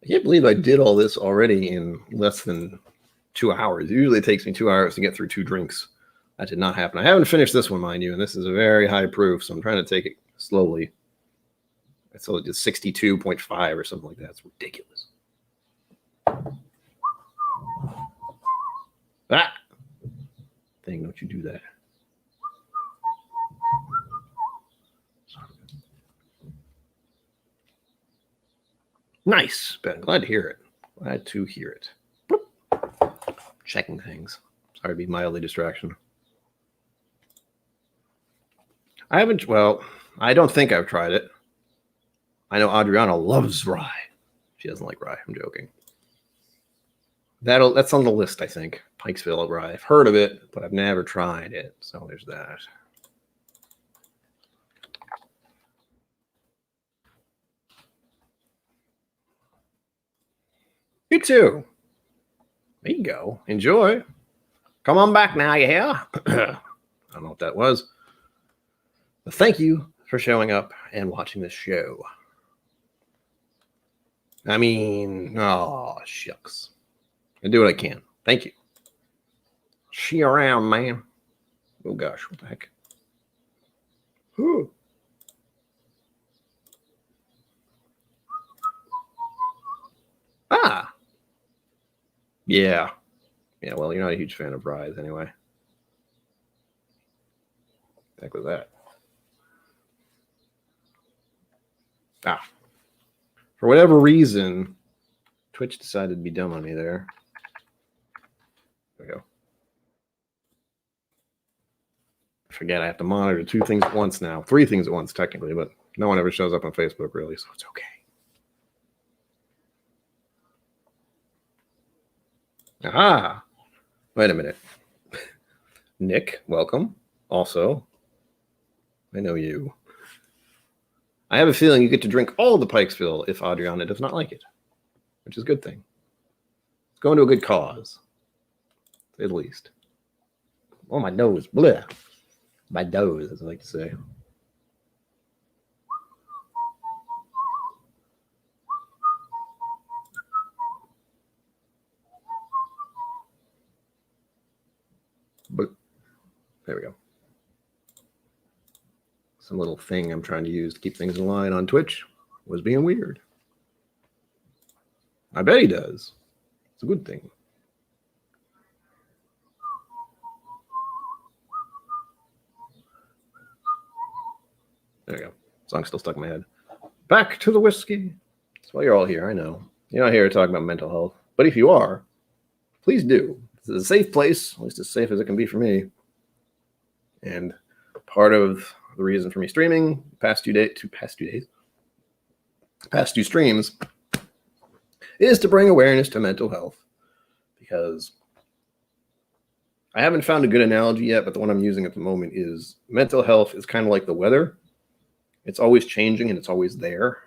I can't believe I did all this already in less than 2 hours. Usually it takes me 2 hours to get through 2 drinks. That did not happen. I haven't finished this one, mind you, and this is a very high proof, so I'm trying to take it slowly. It's only just 62.5 or something like that. It's ridiculous. Thing, don't you do that. Nice, Ben. Glad to hear it. Glad to hear it. Bloop. Checking things. Sorry to be mildly distraction. I haven't. Well, I don't think I've tried it. I know Adriana loves rye. She doesn't like rye. I'm joking. That's on the list, I think. Pikesville rye. I've heard of it, but I've never tried it. So there's that. You too. There you go. Enjoy. Come on back now, you hear? I don't know what that was. But thank you for showing up and watching this show. I mean, oh, shucks. I do what I can. Thank you. She around, man. Oh, gosh. What the heck? Whew. Ah. Yeah. Yeah, well, you're not a huge fan of ryes anyway. Heck was that? Ah. For whatever reason, Twitch decided to be dumb on me there. There we go. I forget I have to monitor 2 things at once now. 3 things at once, technically, but no one ever shows up on Facebook, really, so it's okay. Aha! Wait a minute. Nick, welcome. Also, I know you. I have a feeling you get to drink all the Pikesville if Adriana does not like it, which is a good thing. It's going to a good cause, at least. Oh, my nose. Bleh. My nose, as I like to say. But there we go. Some little thing I'm trying to use to keep things in line on Twitch was being weird. I bet he does. It's a good thing. There we go. Song's still stuck in my head. Back to the whiskey. That's why you're all here, I know. You're not here to talk about mental health. But if you are, please do. This is a safe place, at least as safe as it can be for me. And part of the reason for me streaming past 2 streams is to bring awareness to mental health, because I haven't found a good analogy yet, but the one I'm using at the moment is mental health is kind of like the weather. It's always changing and it's always there,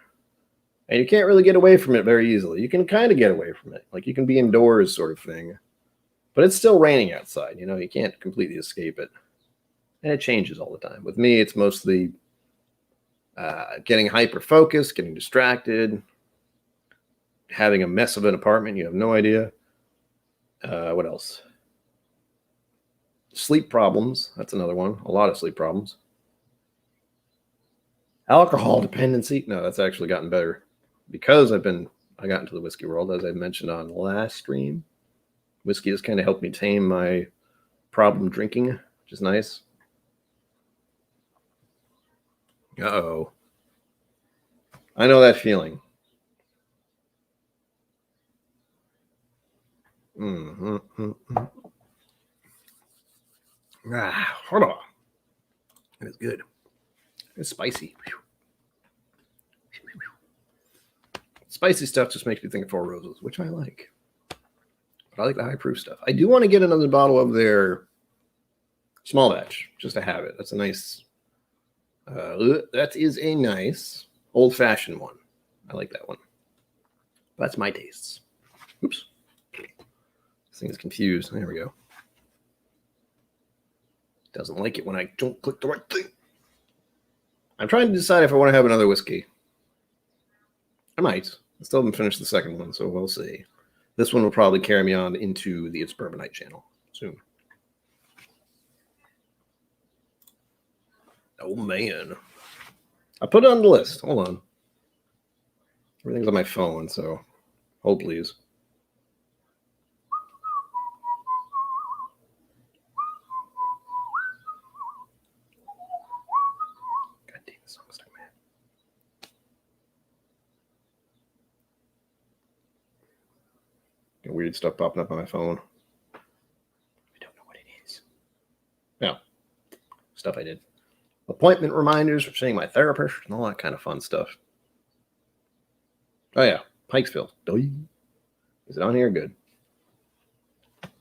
and you can't really get away from it very easily. You can kind of get away from it, like you can be indoors sort of thing, but it's still raining outside. You know, you can't completely escape it. And it changes all the time. With me, it's mostly getting hyper-focused, getting distracted, having a mess of an apartment. You have no idea. What else? Sleep problems. That's another one. A lot of sleep problems. Alcohol dependency. No, that's actually gotten better because I got into the whiskey world, as I mentioned on the last stream. Whiskey has kind of helped me tame my problem drinking, which is nice. Uh-oh. I know that feeling. Ah, hold on. It is good. It's spicy. Spicy stuff just makes me think of Four Roses, which I like. But I like the high proof stuff. I do want to get another bottle of their small batch, just to have it. That's a nice... that is a nice old-fashioned one. I like that one. That's my tastes. Oops. This thing is confused. There we go. Doesn't like it when I don't click the right thing. I'm trying to decide if I want to have another whiskey. I might. I still haven't finished the second one, so we'll see. This one will probably carry me on into the It's Bourbon Night channel soon. Oh, man. I put it on the list. Hold on. Everything's on my phone, so hold please. God damn, this song's stuck, man. Got weird stuff popping up on my phone. I don't know what it is. No. Stuff I did. appointment reminders for seeing my therapist and all that kind of fun stuff. Oh yeah, Pikesville. Is it on here? Good.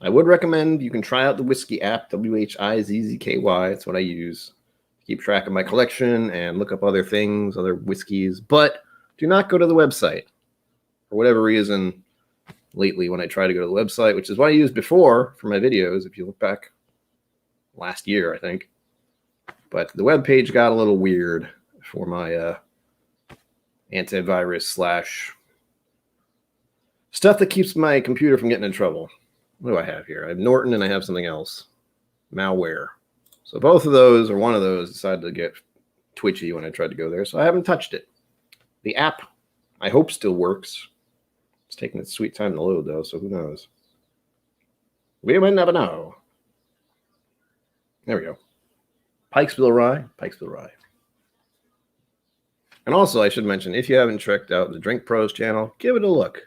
I would recommend you can try out the Whiskey app, Whizzky. It's what I use to keep track of my collection and look up other things, other whiskeys. But do not go to the website. For whatever reason, lately when I try to go to the website, which is what I used before for my videos, if you look back last year, I think. But the web page got a little weird for my antivirus / stuff that keeps my computer from getting in trouble. What do I have here? I have Norton and I have something else. Malware. So both of those, or one of those, decided to get twitchy when I tried to go there. So I haven't touched it. The app, I hope, still works. It's taking its sweet time to load, though, so who knows? We might never know. There we go. Pikesville Rye. And also, I should mention, if you haven't checked out the Drink Pros channel, give it a look.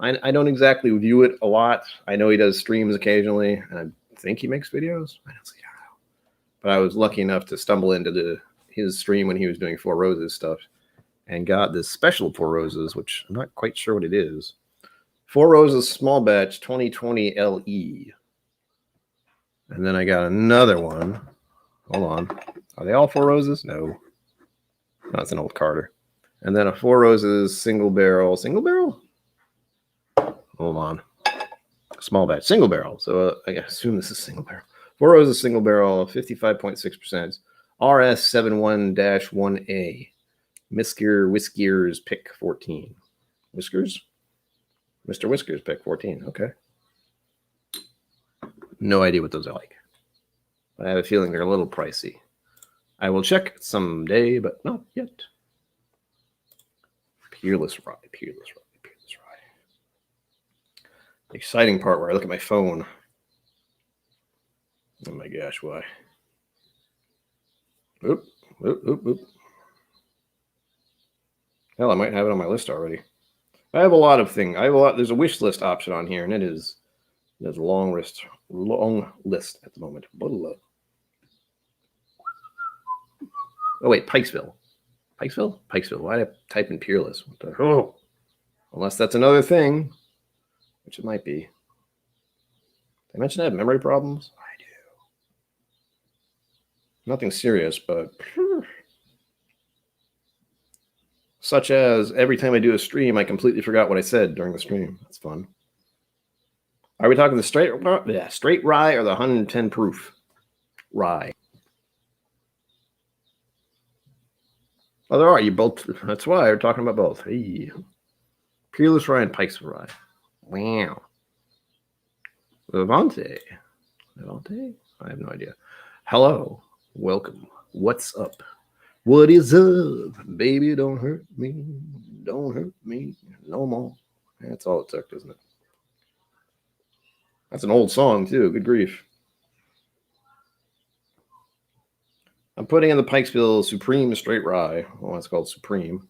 I don't exactly view it a lot. I know he does streams occasionally, and I think he makes videos. I don't know. But I was lucky enough to stumble into his stream when he was doing Four Roses stuff and got this special Four Roses, which I'm not quite sure what it is. Four Roses Small Batch 2020 LE. And then I got another one. Hold on. Are they all Four Roses? No. That's an old Carter. And then a Four Roses single barrel. Single barrel? Hold on. Small batch. Single barrel. So I assume this is single barrel. Four Roses single barrel, 55.6%. RS71-1A. Whiskers pick 14. Whiskers? Mr. Whiskers pick 14. Okay. No idea what those are like. I have a feeling they're a little pricey. I will check someday, but not yet. Peerless Rye. The exciting part where I look at my phone. Oh my gosh, why? Oop. Hell, I might have it on my list already. I have a lot of things. There's a wish list option on here, and there's a long list at the moment. Oh wait, Pikesville. Why did I type in Peerless? What the hell? Unless that's another thing, which it might be. Did I mention I have memory problems? I do. Nothing serious, but such as every time I do a stream, I completely forgot what I said during the stream. That's fun. Are we talking the straight rye or the 110 proof rye? Oh, there are. You both. That's why we're talking about both. Hey. Peerless Rye and Pikesville Rye. Wow. Levante. I have no idea. Hello. Welcome. What's up? What is up? Baby, don't hurt me. Don't hurt me no more. That's all it took, isn't it? That's an old song, too. Good grief. I'm putting in the Pikesville Supreme Straight Rye. Oh, it's called Supreme.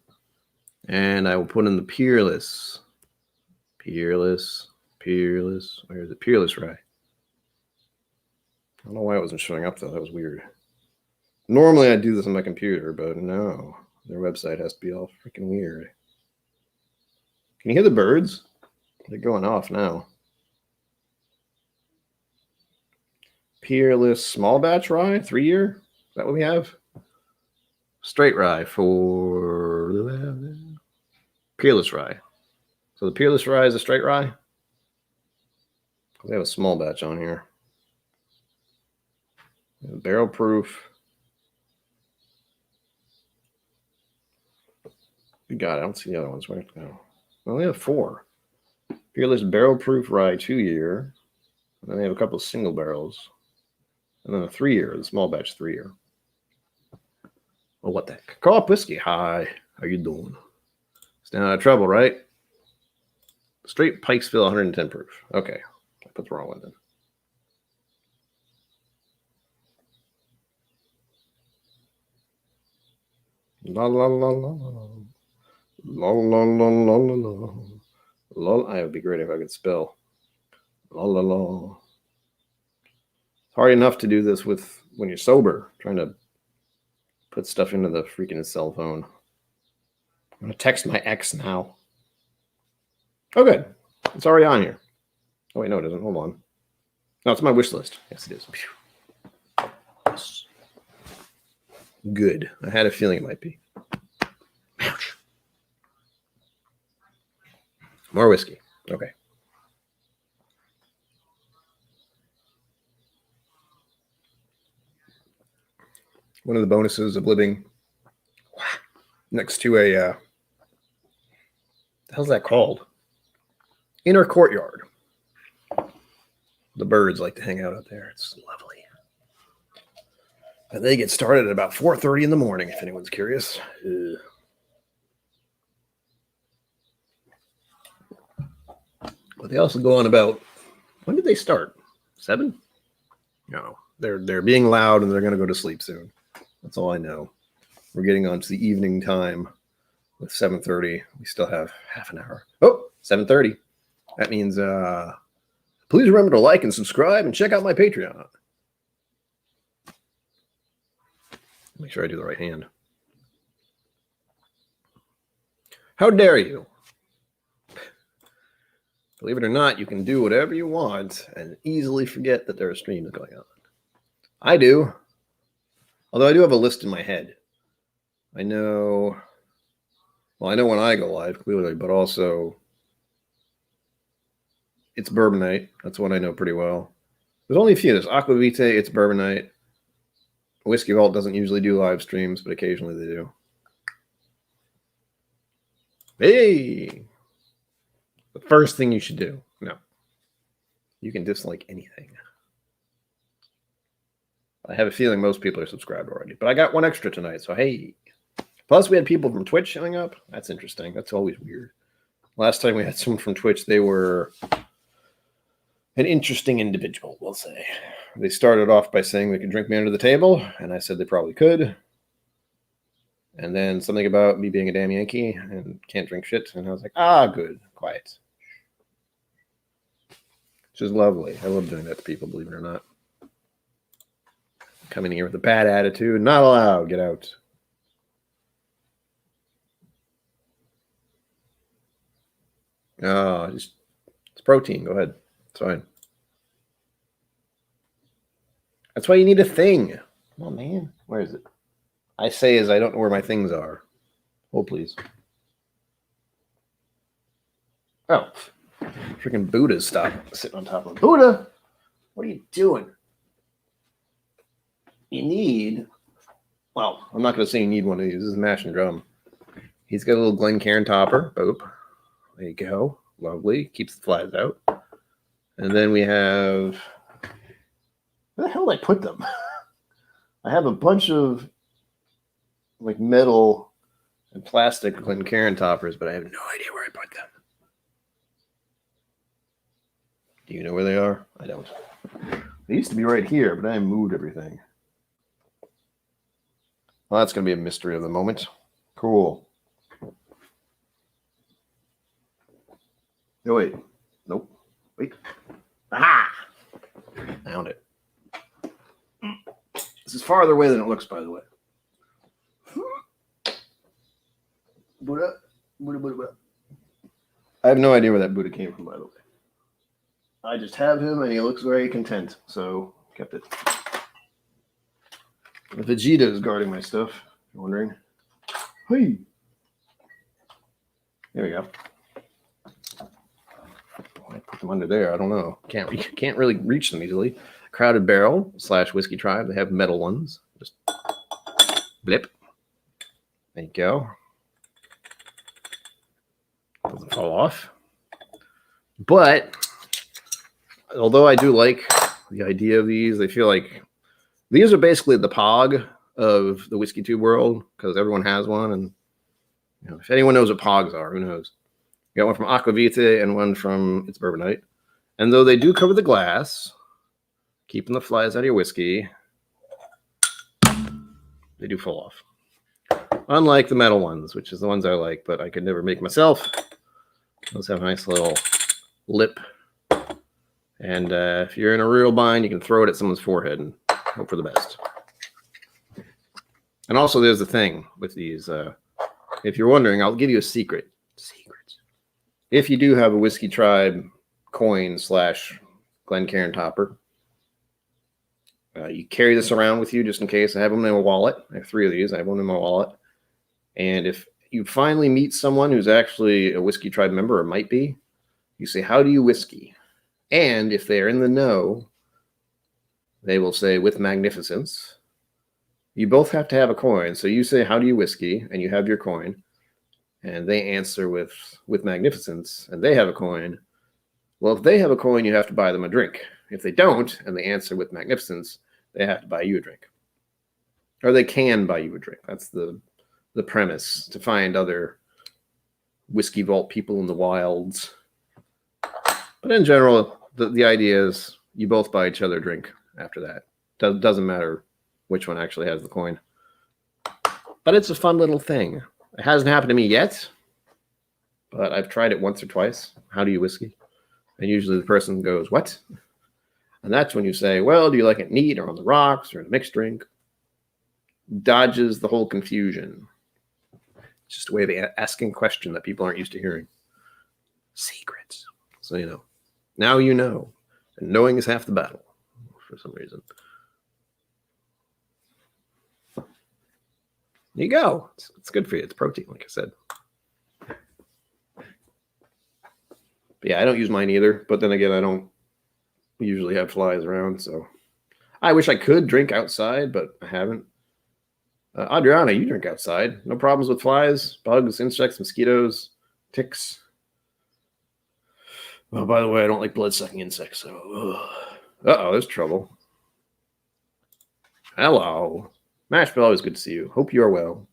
And I will put in the Peerless. Peerless. Where is it? Peerless Rye. I don't know why it wasn't showing up, though. That was weird. Normally, I do this on my computer, but no. Their website has to be all freaking weird. Can you hear the birds? They're going off now. Peerless Small Batch Rye, 3-year. Is that what we have? Straight Rye for Peerless Rye. So the Peerless Rye is a straight rye? They have a small batch on here. Barrel proof. God, I don't see the other ones. Where to go? Well, they have 4. Peerless Barrel Proof Rye 2-year. And then they have a couple of single barrels. And then a 3-year, the small batch 3-year. Well, what the heck? Co-op Whiskey. Hi. How you doing? Staying out of trouble, right? Straight Pikesville 110 proof. Okay. I put the wrong one then. La la la la la. La la la la la la. It would be great if I could spell. La la la. It's hard enough to do this when you're sober, trying to put stuff into the freaking cell phone. I'm going to text my ex now. Oh, good. It's already on here. Oh, wait, no, it isn't. Hold on. No, it's my wish list. Yes, it is. Yes. Good. I had a feeling it might be. Ouch. More whiskey. Okay. One of the bonuses of living next to a, the hell's that called? Inner courtyard. The birds like to hang out up there. It's lovely. And they get started at about 4:30 in the morning, if anyone's curious. But they also go on about, when did they start? 7? No. They're being loud and they're going to go to sleep soon. That's all I know. We're getting on to the evening time with 7:30. We still have half an hour. Oh, 7:30. That means please remember to like and subscribe and check out my Patreon. Make sure I do the right hand. How dare you? Believe it or not, you can do whatever you want and easily forget that there are streams going on. I do. Although I do have a list in my head. I know when I go live, clearly, but also it's Bourbon Night. That's one I know pretty well. There's only a few. There's Aquavite, it's Bourbon Night. Whiskey Vault doesn't usually do live streams, but occasionally they do. Hey! The first thing you should do. No. You can dislike anything. I have a feeling most people are subscribed already, but I got one extra tonight, so hey. Plus, we had people from Twitch showing up. That's interesting. That's always weird. Last time we had someone from Twitch, they were an interesting individual, we'll say. They started off by saying they could drink me under the table, and I said they probably could. And then something about me being a damn Yankee and can't drink shit, and I was like, good, quiet. Which is lovely. I love doing that to people, believe it or not. Coming in here with a bad attitude, not allowed, get out. It's protein, go ahead. It's fine. That's why you need a thing. Come on, man. Where is it? I say as I don't know where my things are. Oh, please. Oh. Freaking Buddha's sitting on top of him. Buddha! What are you doing? You need... Well, I'm not going to say you need one of these. This is mash and drum. He's got a little Glencairn topper. Boop. There you go. Lovely. Keeps the flies out. And then we have... Where the hell did I put them? I have a bunch of like metal and plastic Glencairn toppers, but I have no idea where I put them. Do you know where they are? I don't. They used to be right here, but I moved everything. Well, that's going to be a mystery of the moment. Cool. No, wait. Nope. Wait. Aha! Found it. This is farther away than it looks, by the way. Buddha. I have no idea where that Buddha came from, by the way. I just have him, and he looks very content, so kept it. The Vegeta is guarding my stuff, if you're wondering. Hey! There we go. I put them under there. I don't know. Can't really reach them easily. Crowded Barrel / Whiskey Tribe. They have metal ones. Just blip. There you go. Doesn't fall off. But although I do like the idea of these, I feel like these are basically the POG of the whiskey tube world because everyone has one. And you know, if anyone knows what POGs are, who knows? You got one from Aquavite and one from It's Bourbon Night. And though they do cover the glass, keeping the flies out of your whiskey, they do fall off. Unlike the metal ones, which is the ones I like, but I could never make myself. Those have a nice little lip. And if you're in a real bind, you can throw it at someone's forehead and hope for the best. And also, there's the thing with these. If you're wondering, I'll give you a secret. Secrets. If you do have a Whiskey Tribe coin / Glencairn topper, you carry this around with you just in case. I have them in a wallet. I have 3 of these. I have one in my wallet. And if you finally meet someone who's actually a Whiskey Tribe member or might be, you say, "How do you whiskey?" And if they're in the know, they will say, "With magnificence." You both have to have a coin. So you say, "How do you whiskey?" and you have your coin. And they answer with magnificence, and they have a coin. Well, if they have a coin, you have to buy them a drink. If they don't, and they answer with magnificence, they have to buy you a drink. Or they can buy you a drink. That's the premise, to find other whiskey vault people in the wilds. But in general, the idea is you both buy each other a drink after that. Doesn't matter which one actually has the coin. But it's a fun little thing. It hasn't happened to me yet, but I've tried it once or twice. How do you whiskey? And usually the person goes, "What?" And that's when you say, "Well, do you like it neat or on the rocks or in a mixed drink?" Dodges the whole confusion. It's just a way of asking a question that people aren't used to hearing. Secrets. So, now you know. And knowing is half the battle for some reason. There you go. It's good for you. It's protein, like I said. But yeah, I don't use mine either. But then again, I don't usually have flies around. So I wish I could drink outside, but I haven't. Adriana, you drink outside. No problems with flies, bugs, insects, mosquitoes, ticks. Oh, by the way, I don't like blood-sucking insects. So, uh-oh, there's trouble. Hello. Mashbill, always good to see you. Hope you are well.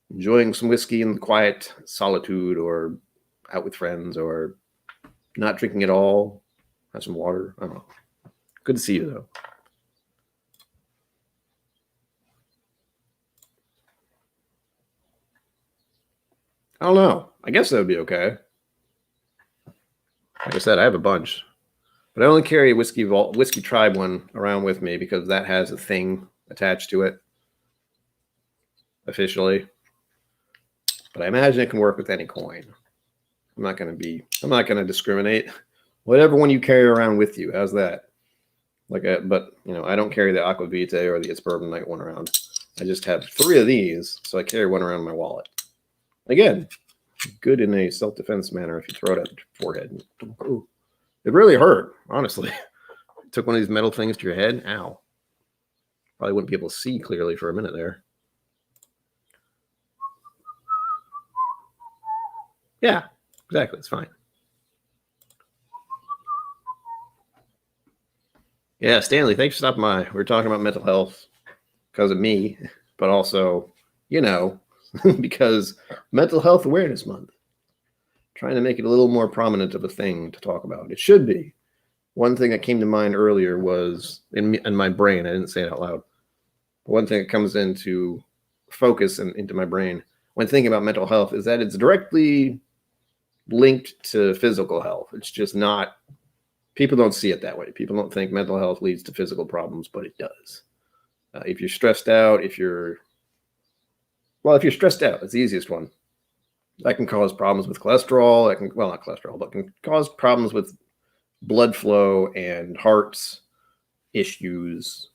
Enjoying some whiskey in the quiet solitude, or out with friends, or not drinking at all. Have some water. I don't know. Good to see you, though. I don't know. I guess that would be okay. Like I said, I have a bunch. But I only carry a Whiskey Tribe one around with me because that has a thing attached to it. Officially. But I imagine it can work with any coin. I'm not going to discriminate. Whatever one you carry around with you, how's that? But I don't carry the Aquavite or the It's Bourbon Night one around. I just have 3 of these, so I carry one around in my wallet. Again, good in a self-defense manner if you throw it at the forehead. Ooh. It really hurt, honestly. Took one of these metal things to your head. Ow. Probably wouldn't be able to see clearly for a minute there. Yeah, exactly. It's fine. Yeah, Stanley, thanks for stopping by. We're talking about mental health because of me, but also, because Mental Health Awareness Month. Trying to make it a little more prominent of a thing to talk about. It should be. One thing that came to mind earlier was in my brain. I didn't say it out loud. But one thing that comes into focus and into my brain when thinking about mental health is that it's directly linked to physical health. It's just not. People don't see it that way. People don't think mental health leads to physical problems, but it does. If you're stressed out, if you're stressed out, it's the easiest one. That can cause problems with cholesterol. Not cholesterol, but can cause problems with blood flow and heart's issues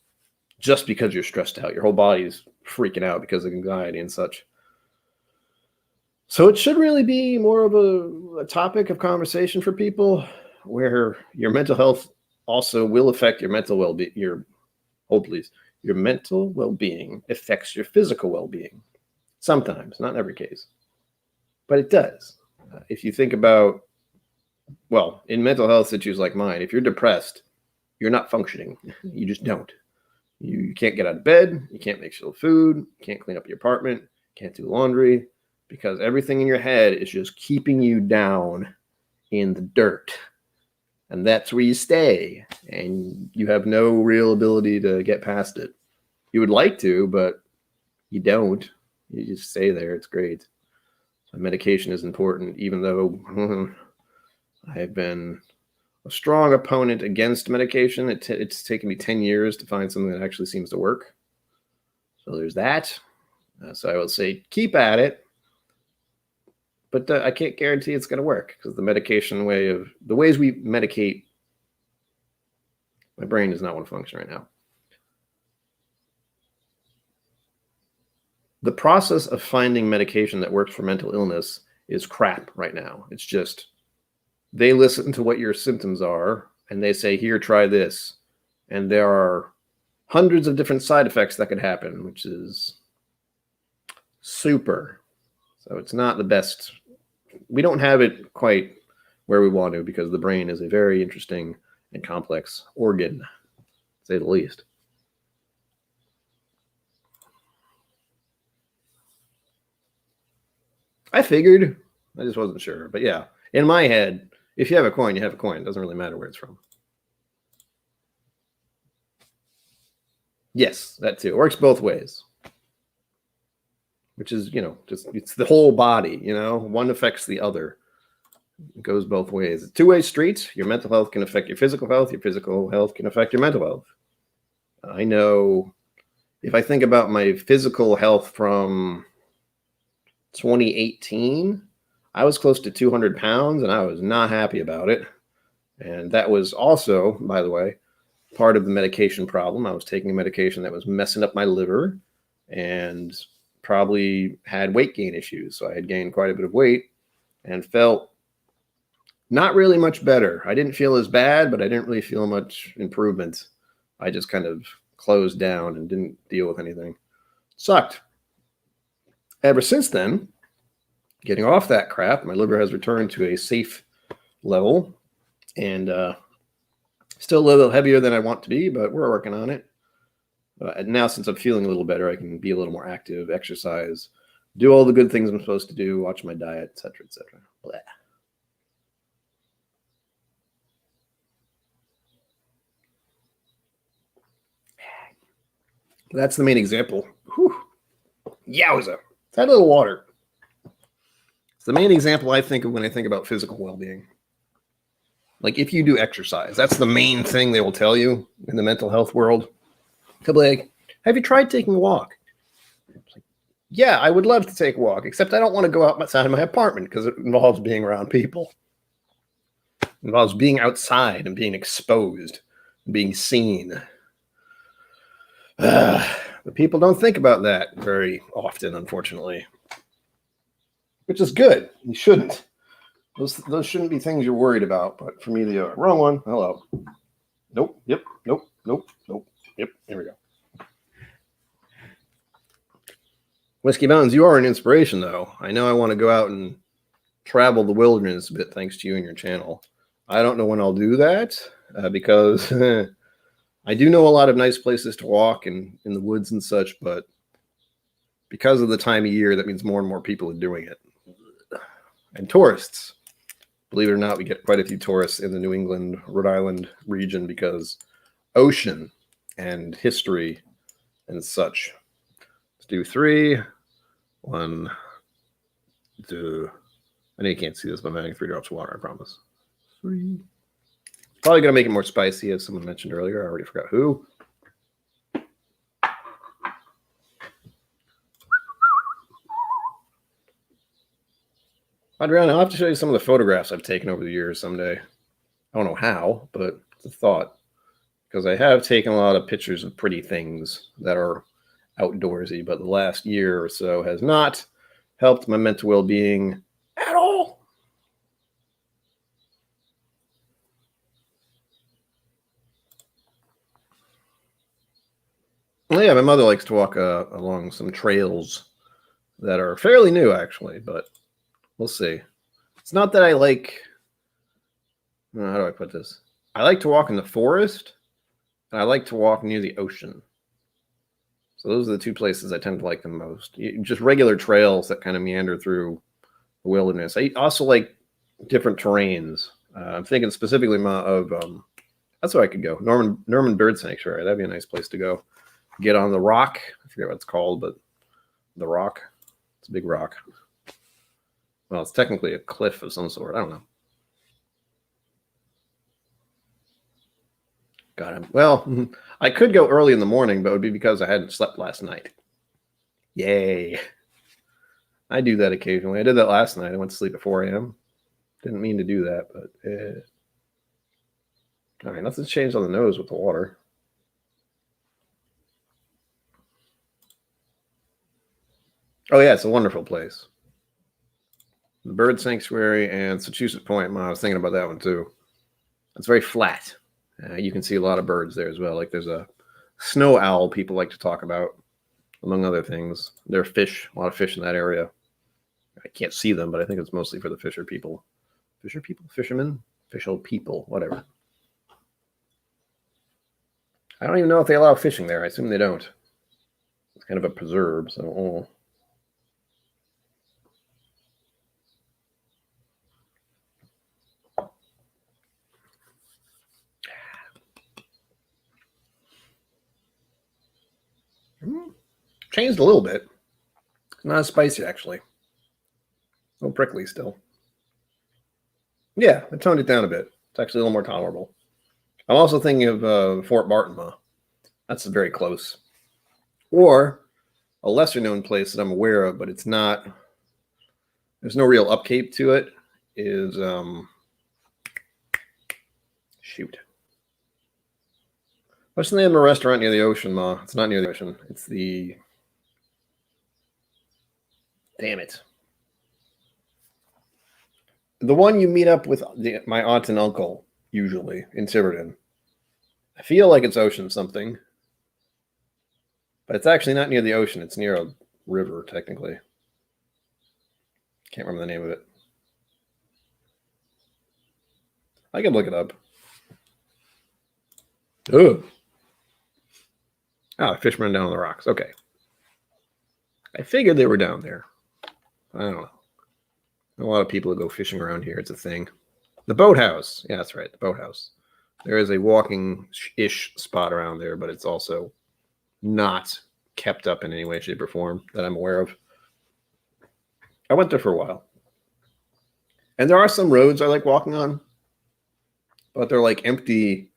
just because you're stressed out. Your whole body is freaking out because of anxiety and such. So it should really be more of a topic of conversation for people, where your mental health also will affect your mental well-being. Your mental well-being affects your physical well-being. Sometimes, not in every case, but it does. If you think about, in mental health issues like mine, if you're depressed, you're not functioning. You just don't. You can't get out of bed. You can't make food. You can't clean up your apartment. Can't do laundry, because everything in your head is just keeping you down in the dirt. And that's where you stay. And you have no real ability to get past it. You would like to, but you don't. You just stay there. It's great. So medication is important, even though I have been a strong opponent against medication. It's taken me 10 years to find something that actually seems to work. So there's that. So I would say keep at it, but I can't guarantee it's going to work because the ways we medicate, my brain does not want to function right now. The process of finding medication that works for mental illness is crap right now. It's just they listen to what your symptoms are and they say, here, try this. And there are hundreds of different side effects that could happen, which is super. So it's not the best. We don't have it quite where we want to because the brain is a very interesting and complex organ, to say the least. I figured. I just wasn't sure. But yeah, in my head, if you have a coin, you have a coin. It doesn't really matter where it's from. Yes, that too. It works both ways. Which is, just it's the whole body, one affects the other. It goes both ways. It's two-way street. Your mental health can affect your physical health. Your physical health can affect your mental health. I know if I think about my physical health from 2018, I was close to 200 pounds and I was not happy about it. And that was also, by the way, part of the medication problem. I was taking a medication that was messing up my liver and probably had weight gain issues. So I had gained quite a bit of weight and felt not really much better. I didn't feel as bad, but I didn't really feel much improvement. I just kind of closed down and didn't deal with anything. Sucked. Ever since then, getting off that crap, my liver has returned to a safe level and still a little heavier than I want to be, but we're working on it. And now, since I'm feeling a little better, I can be a little more active, exercise, do all the good things I'm supposed to do, watch my diet, etc., etc. Blah. That's the main example. Whew. Yowza. That little water. It's the main example I think of when I think about physical well-being. Like if you do exercise, that's the main thing they will tell you in the mental health world. They'll be like, have you tried taking a walk? Like, yeah, I would love to take a walk, except I don't want to go outside of my apartment because it involves being around people. It involves being outside and being exposed, and being seen. But people don't think about that very often, unfortunately. Which is good. You shouldn't. Those shouldn't be things you're worried about. But for me, they are. Wrong one. Hello. Nope. Yep. Nope. Nope. Nope. Yep. Here we go. Whiskey Bones, you are an inspiration, though. I know I want to go out and travel the wilderness a bit thanks to you and your channel. I don't know when I'll do that because I do know a lot of nice places to walk and in the woods and such, but because of the time of year, that means more and more people are doing it. And tourists. Believe it or not, we get quite a few tourists in the New England, Rhode Island region because ocean and history and such. Let's do 3, 1, 2. I know you can't see this, but I'm adding 3 drops of water, I promise. 3. Probably going to make it more spicy, as someone mentioned earlier. I already forgot who. Adriana, I'll have to show you some of the photographs I've taken over the years someday. I don't know how, but it's a thought. Because I have taken a lot of pictures of pretty things that are outdoorsy, but the last year or so has not helped my mental well-being at all. Well, yeah, my mother likes to walk along some trails that are fairly new, actually, but we'll see. It's not that I like... How do I put this? I like to walk in the forest, and I like to walk near the ocean. So those are the 2 places I tend to like the most. Just regular trails that kind of meander through the wilderness. I also like different terrains. I'm thinking specifically of... that's where I could go. Norman Bird Sanctuary. That'd be a nice place to go. Get on the rock. I forget what it's called, but the rock. It's a big rock. Well, it's technically a cliff of some sort. I don't know. Got him. Well, I could go early in the morning, but it would be because I hadn't slept last night. Yay. I do that occasionally. I did that last night. I went to sleep at 4 a.m. Didn't mean to do that, but all right, nothing's changed on the nose with the water. Oh, yeah, it's a wonderful place. The Bird Sanctuary and Sachusett Point. I was thinking about that one too. It's very flat. You can see a lot of birds there as well. Like there's a snow owl people like to talk about, among other things. There are fish, a lot of fish in that area. I can't see them, but I think it's mostly for the fisher people. Fisher people? Fishermen? Official people, whatever. I don't even know if they allow fishing there. I assume they don't. It's kind of a preserve, so. Changed a little bit. Not as spicy, actually. A little prickly still. Yeah, I toned it down a bit. It's actually a little more tolerable. I'm also thinking of Fort Bartonma. That's very close. Or a lesser known place that I'm aware of, but it's not, there's no real upkeep to it, is, shoot. What's the name of a restaurant near the ocean, Ma? It's not near the ocean. It's the, damn it. The one you meet up with my aunt and uncle, usually, in Tiverton. I feel like it's ocean something. But it's actually not near the ocean. It's near a river, technically. Can't remember the name of it. I can look it up. Ugh. Oh, fish run down on the rocks. Okay. I figured they were down there. I don't know. A lot of people go fishing around here. It's a thing. The boathouse. Yeah, that's right. The boathouse. There is a walking-ish spot around there, but it's also not kept up in any way, shape, or form that I'm aware of. I went there for a while. And there are some roads I like walking on, but they're like empty,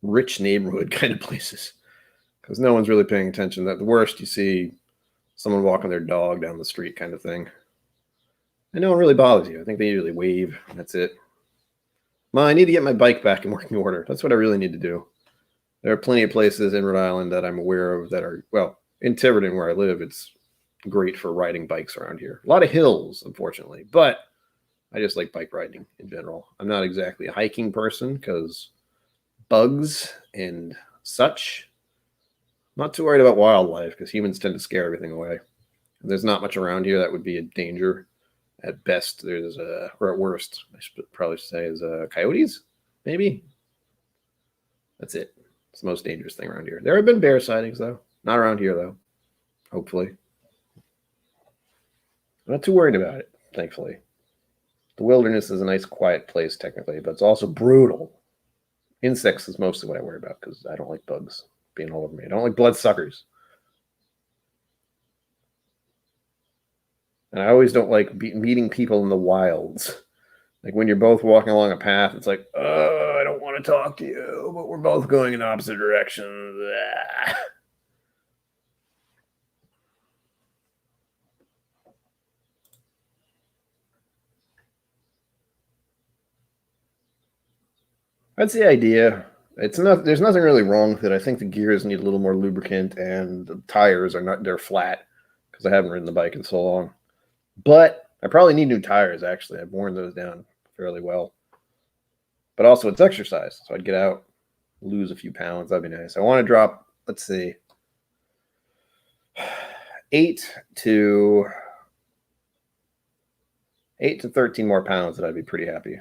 rich neighborhood kind of places because no one's really paying attention. At the worst, you see someone walking their dog down the street kind of thing. And no one really bothers you. I think they usually wave. And that's it. Ma, I need to get my bike back in working order. That's what I really need to do. There are plenty of places in Rhode Island that I'm aware of that are, well, in Tiverton where I live, it's great for riding bikes around here. A lot of hills, unfortunately, but I just like bike riding in general. I'm not exactly a hiking person because bugs and such. I'm not too worried about wildlife because humans tend to scare everything away. There's not much around here that would be a danger. At best, there's or at worst, I should probably say, is coyotes, maybe. That's it. It's the most dangerous thing around here. There have been bear sightings, though. Not around here, though. Hopefully. I'm not too worried about it, thankfully. The wilderness is a nice, quiet place, technically, but it's also brutal. Insects is mostly what I worry about because I don't like bugs being all over me. I don't like bloodsuckers. And I always don't like meeting people in the wilds. Like when you're both walking along a path, it's like, oh, I don't want to talk to you, but we're both going in opposite directions. That's the idea. It's not. There's nothing really wrong with it. I think the gears need a little more lubricant, and the tires are not. They're flat because I haven't ridden the bike in so long. But I probably need new tires. Actually, I've worn those down fairly well. But also, it's exercise, so I'd get out, lose a few pounds. That'd be nice. I want to drop. Let's see, 8 to 13 more pounds, that I'd be pretty happy.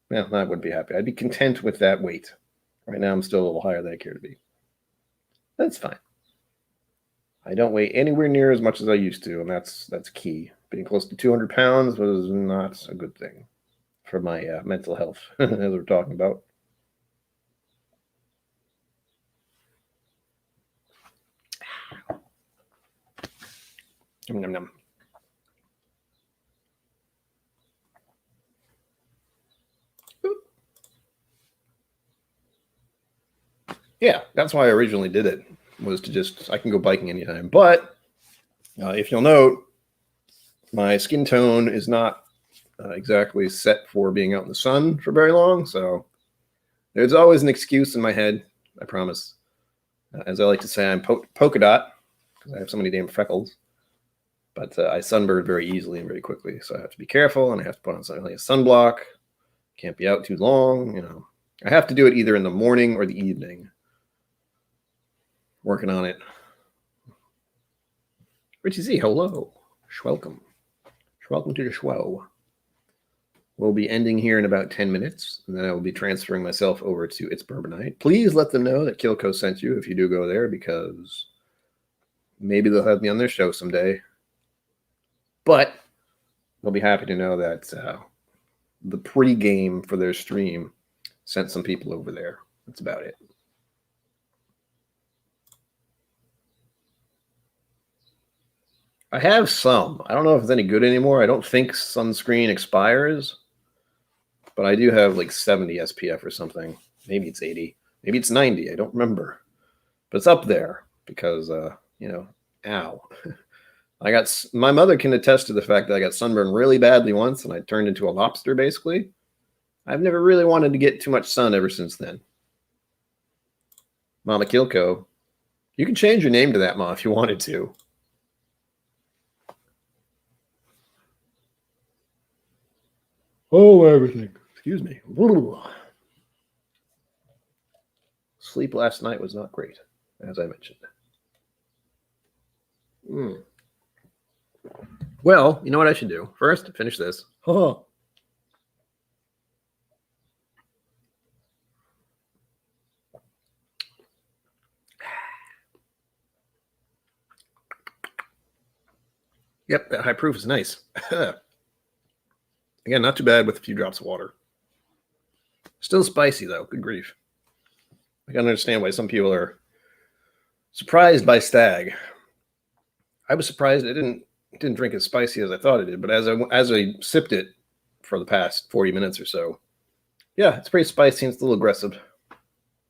Yeah, I would be happy. I'd be content with that weight. Right now, I'm still a little higher than I care to be. That's fine. I don't weigh anywhere near as much as I used to, and that's key. Being close to 200 pounds was not a good thing for my mental health, as we're talking about. Nom, nom, nom. Yeah, that's why I originally did it, was to just, I can go biking anytime. But If you'll note, my skin tone is not exactly set for being out in the sun for very long, so there's always an excuse in my head, I promise. As I like to say, I'm polka dot, because I have so many damn freckles. But I sunburn very easily and very quickly, so I have to be careful, and I have to put on something like a sunblock. Can't be out too long, you know. I have to do it either in the morning or the evening. Working on it. Richie Z, hello. Welcome. Welcome to the show. We'll be ending here in about 10 minutes, and then I will be transferring myself over to It's Bourbon Night. Please let them know that KillCo sent you if you do go there, because maybe they'll have me on their show someday. But they'll be happy to know that the pre-game for their stream sent some people over there. That's about it. I have some. I don't know if it's any good anymore. I don't think sunscreen expires, but I do have like 70 SPF or something. Maybe it's 80. Maybe it's 90. I don't remember. But it's up there because, you know, ow. My mother can attest to the fact that I got sunburned really badly once and I turned into a lobster, basically. I've never really wanted to get too much sun ever since then. Mama KillCo. You can change your name to that, Ma, if you wanted to. Oh, everything. Excuse me. Sleep last night was not great, as I mentioned. Well, you know what I should do? First, finish this. Oh. Yep, that high proof is nice. Again, not too bad with a few drops of water. Still spicy, though. Good grief. I can understand why some people are surprised by Stag. I was surprised it didn't drink as spicy as I thought it did, but as I sipped it for the past 40 minutes or so, yeah, it's pretty spicy and it's a little aggressive.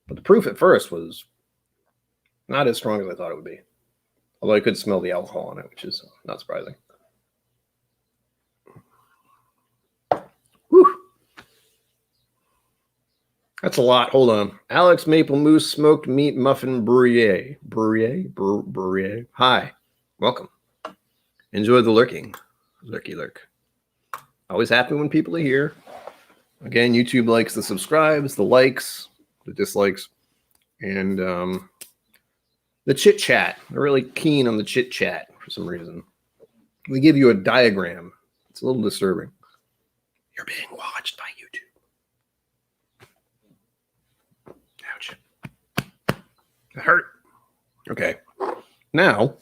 But the proof at first was not as strong as I thought it would be. Although I could smell the alcohol on it, which is not surprising. Whew. That's a lot. Hold on. Alex Maple Moose Smoked Meat Muffin Bruyere. Bruyere. Hi. Welcome. Enjoy the lurking. Lurky lurk. Always happy when people are here. Again, YouTube likes the subscribes, the likes, the dislikes, and the chit chat. They're really keen on the chit chat for some reason. We give you a diagram. It's a little disturbing. You're being watched by YouTube. Ouch. That hurt. Okay. Now.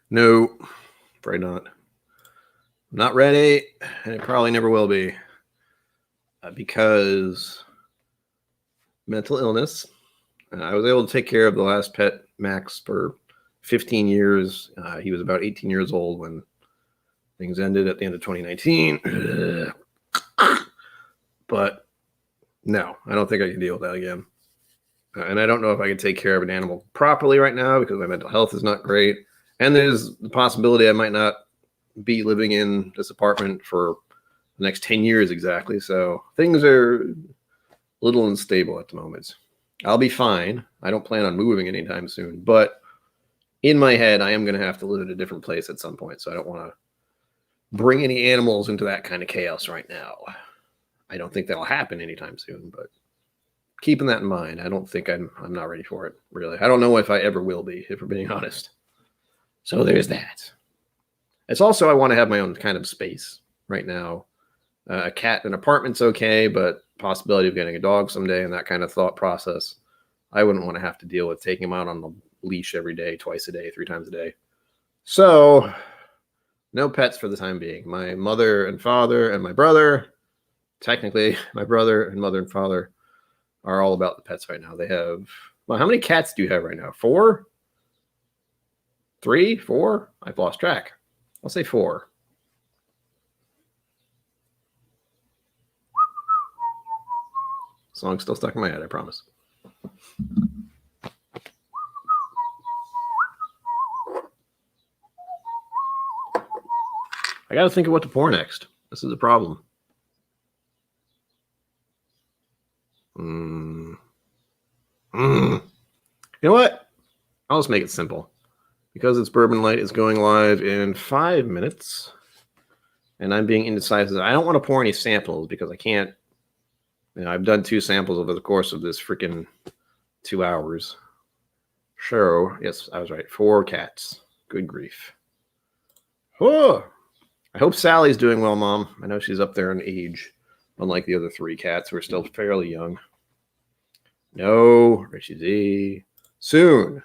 No, afraid not. Not ready, and it probably never will be. Because mental illness. I was able to take care of the last pet, Max, for 15 years. He was about 18 years old when things ended at the end of 2019. But no, I don't think I can deal with that again. And I don't know if I can take care of an animal properly right now because my mental health is not great. And there's the possibility I might not be living in this apartment for the next 10 years exactly. So things are a little unstable at the moment. I'll be fine. I don't plan on moving anytime soon. But in my head, I am going to have to live at a different place at some point. So I don't want to bring any animals into that kind of chaos right now. I don't think that'll happen anytime soon, but keeping that in mind, I don't think I'm not ready for it, really. I don't know if I ever will be, if we're being honest. So there's that. It's also I want to have my own kind of space right now. A cat in an apartment's okay, but possibility of getting a dog someday and that kind of thought process, I wouldn't want to have to deal with taking him out on the leash every day, twice a day, 3 times a day. So no pets for the time being. My mother and father and my brother, technically my brother and mother and father, are all about the pets right now. They have, well, how many cats do you have right now? 4? 3? 4? I've lost track. I'll say 4. Song's still stuck in my head, I promise. got to think of what to pour next. This is the problem. You know what? I'll just make it simple. Because It's Bourbon Light is going live in 5 minutes, and I'm being indecisive. I don't want to pour any samples because I can't. I've done 2 samples over the course of this freaking 2 hours. So, yes, I was right. 4 cats. Good grief. Oh, I hope Sally's doing well, Mom. I know she's up there in age, unlike the other 3 cats who are still fairly young. No, Richie Z. Soon.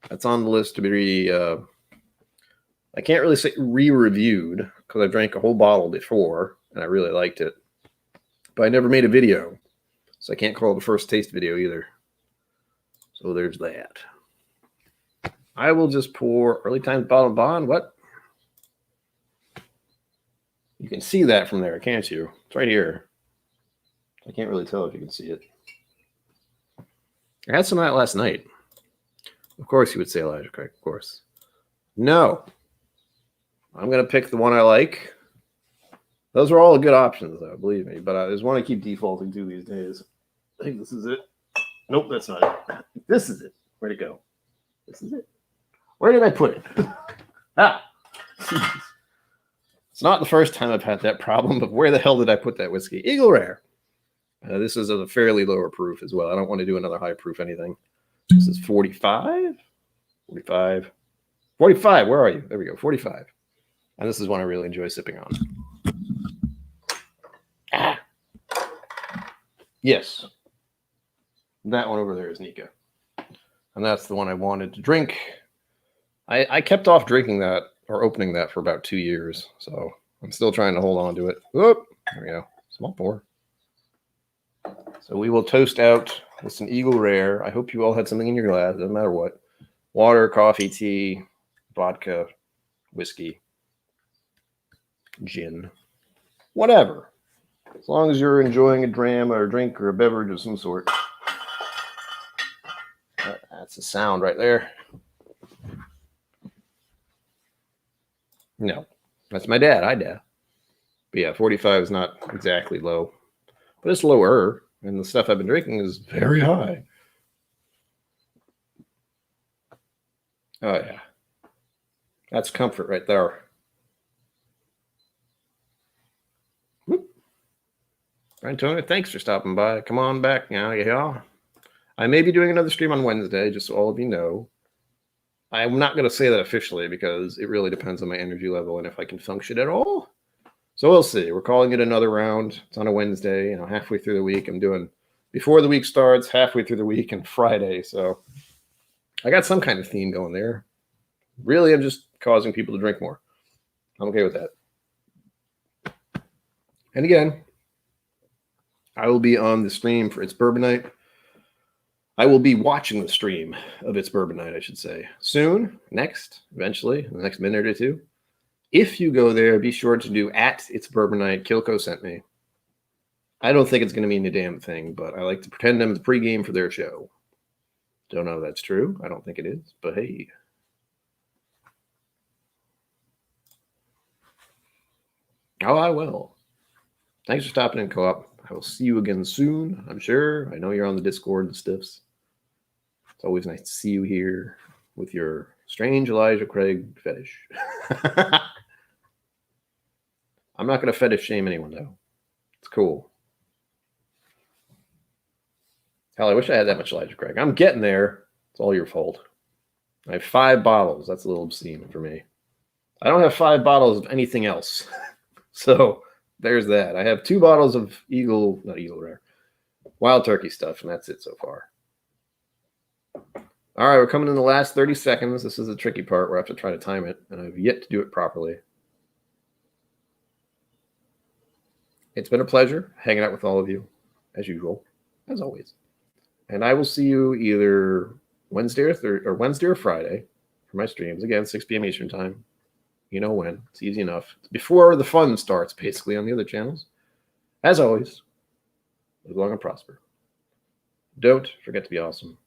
That's on the list to be, I can't really say re-reviewed because I drank a whole bottle before and I really liked it. But I never made a video, so I can't call it the first taste video either. So there's that. I will just pour Early Times Bottled Bond. What? You can see that from there, can't you? It's right here. I can't really tell if you can see it. I had some of that last night. Of course you would say Elijah Craig, of course. No. I'm going to pick the one I like. Those are all good options, though, believe me. But I just want to keep defaulting to these days. I think this is it. Nope, that's not it. This is it. Where'd it go? This is it. Where did I put it? Jeez. It's not the first time I've had that problem, but where the hell did I put that whiskey? Eagle Rare. This is a fairly lower proof as well. I don't want to do another high proof anything. This is 45. 45. 45. Where are you? There we go. 45. And this is one I really enjoy sipping on. Yes. That one over there is Nika. And that's the one I wanted to drink. I kept off drinking that or opening that for about 2 years. So I'm still trying to hold on to it. Whoop. There we go. Small pour. So we will toast out with some Eagle Rare. I hope you all had something in your glass. Doesn't matter what. Water, coffee, tea, vodka, whiskey, gin, whatever. As long as you're enjoying a dram or a drink or a beverage of some sort. That's the sound right there. No, that's my dad. Hi, Dad. But yeah, 45 is not exactly low, but it's lower. And the stuff I've been drinking is very high. Oh, yeah. That's comfort right there. Whoop. Right, Tony, thanks for stopping by. Come on back now, y'all. I may be doing another stream on Wednesday, just so all of you know. I'm not going to say that officially because it really depends on my energy level and if I can function at all. So we'll see. We're calling it another round. It's on a Wednesday, halfway through the week. I'm doing before the week starts, halfway through the week, and Friday. So I got some kind of theme going there. Really, I'm just causing people to drink more. I'm okay with that. And again, I will be on the stream for It's Bourbon Night. I will be watching the stream of It's Bourbon Night, I should say. Soon, eventually, in the next minute or two. If you go there, be sure to do @It's Bourbon Night. KillCo sent me. I don't think it's going to mean a damn thing, but I like to pretend I'm the pregame for their show. Don't know if that's true. I don't think it is, but hey. Oh, I will. Thanks for stopping in, Co-op. I will see you again soon, I'm sure. I know you're on the Discord and stuffs. It's always nice to see you here with your strange Elijah Craig fetish. I'm not going to fetish shame anyone, though. It's cool. Hell, I wish I had that much Elijah Craig. I'm getting there. It's all your fault. I have 5 bottles. That's a little obscene for me. I don't have 5 bottles of anything else. So there's that. I have 2 bottles of Eagle Rare, Wild Turkey stuff, and that's it so far. All right, we're coming in the last 30 seconds. This is the tricky part where I have to try to time it, and I've yet to do it properly. It's been a pleasure hanging out with all of you, as usual, as always. And I will see you either Wednesday or Friday for my streams. Again, 6 p.m. Eastern time. You know when. It's easy enough. It's before the fun starts, basically, on the other channels. As always, live long and prosper. Don't forget to be awesome.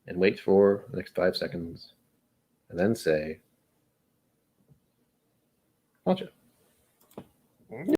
And wait for the next 5 seconds. And then say, Gotcha.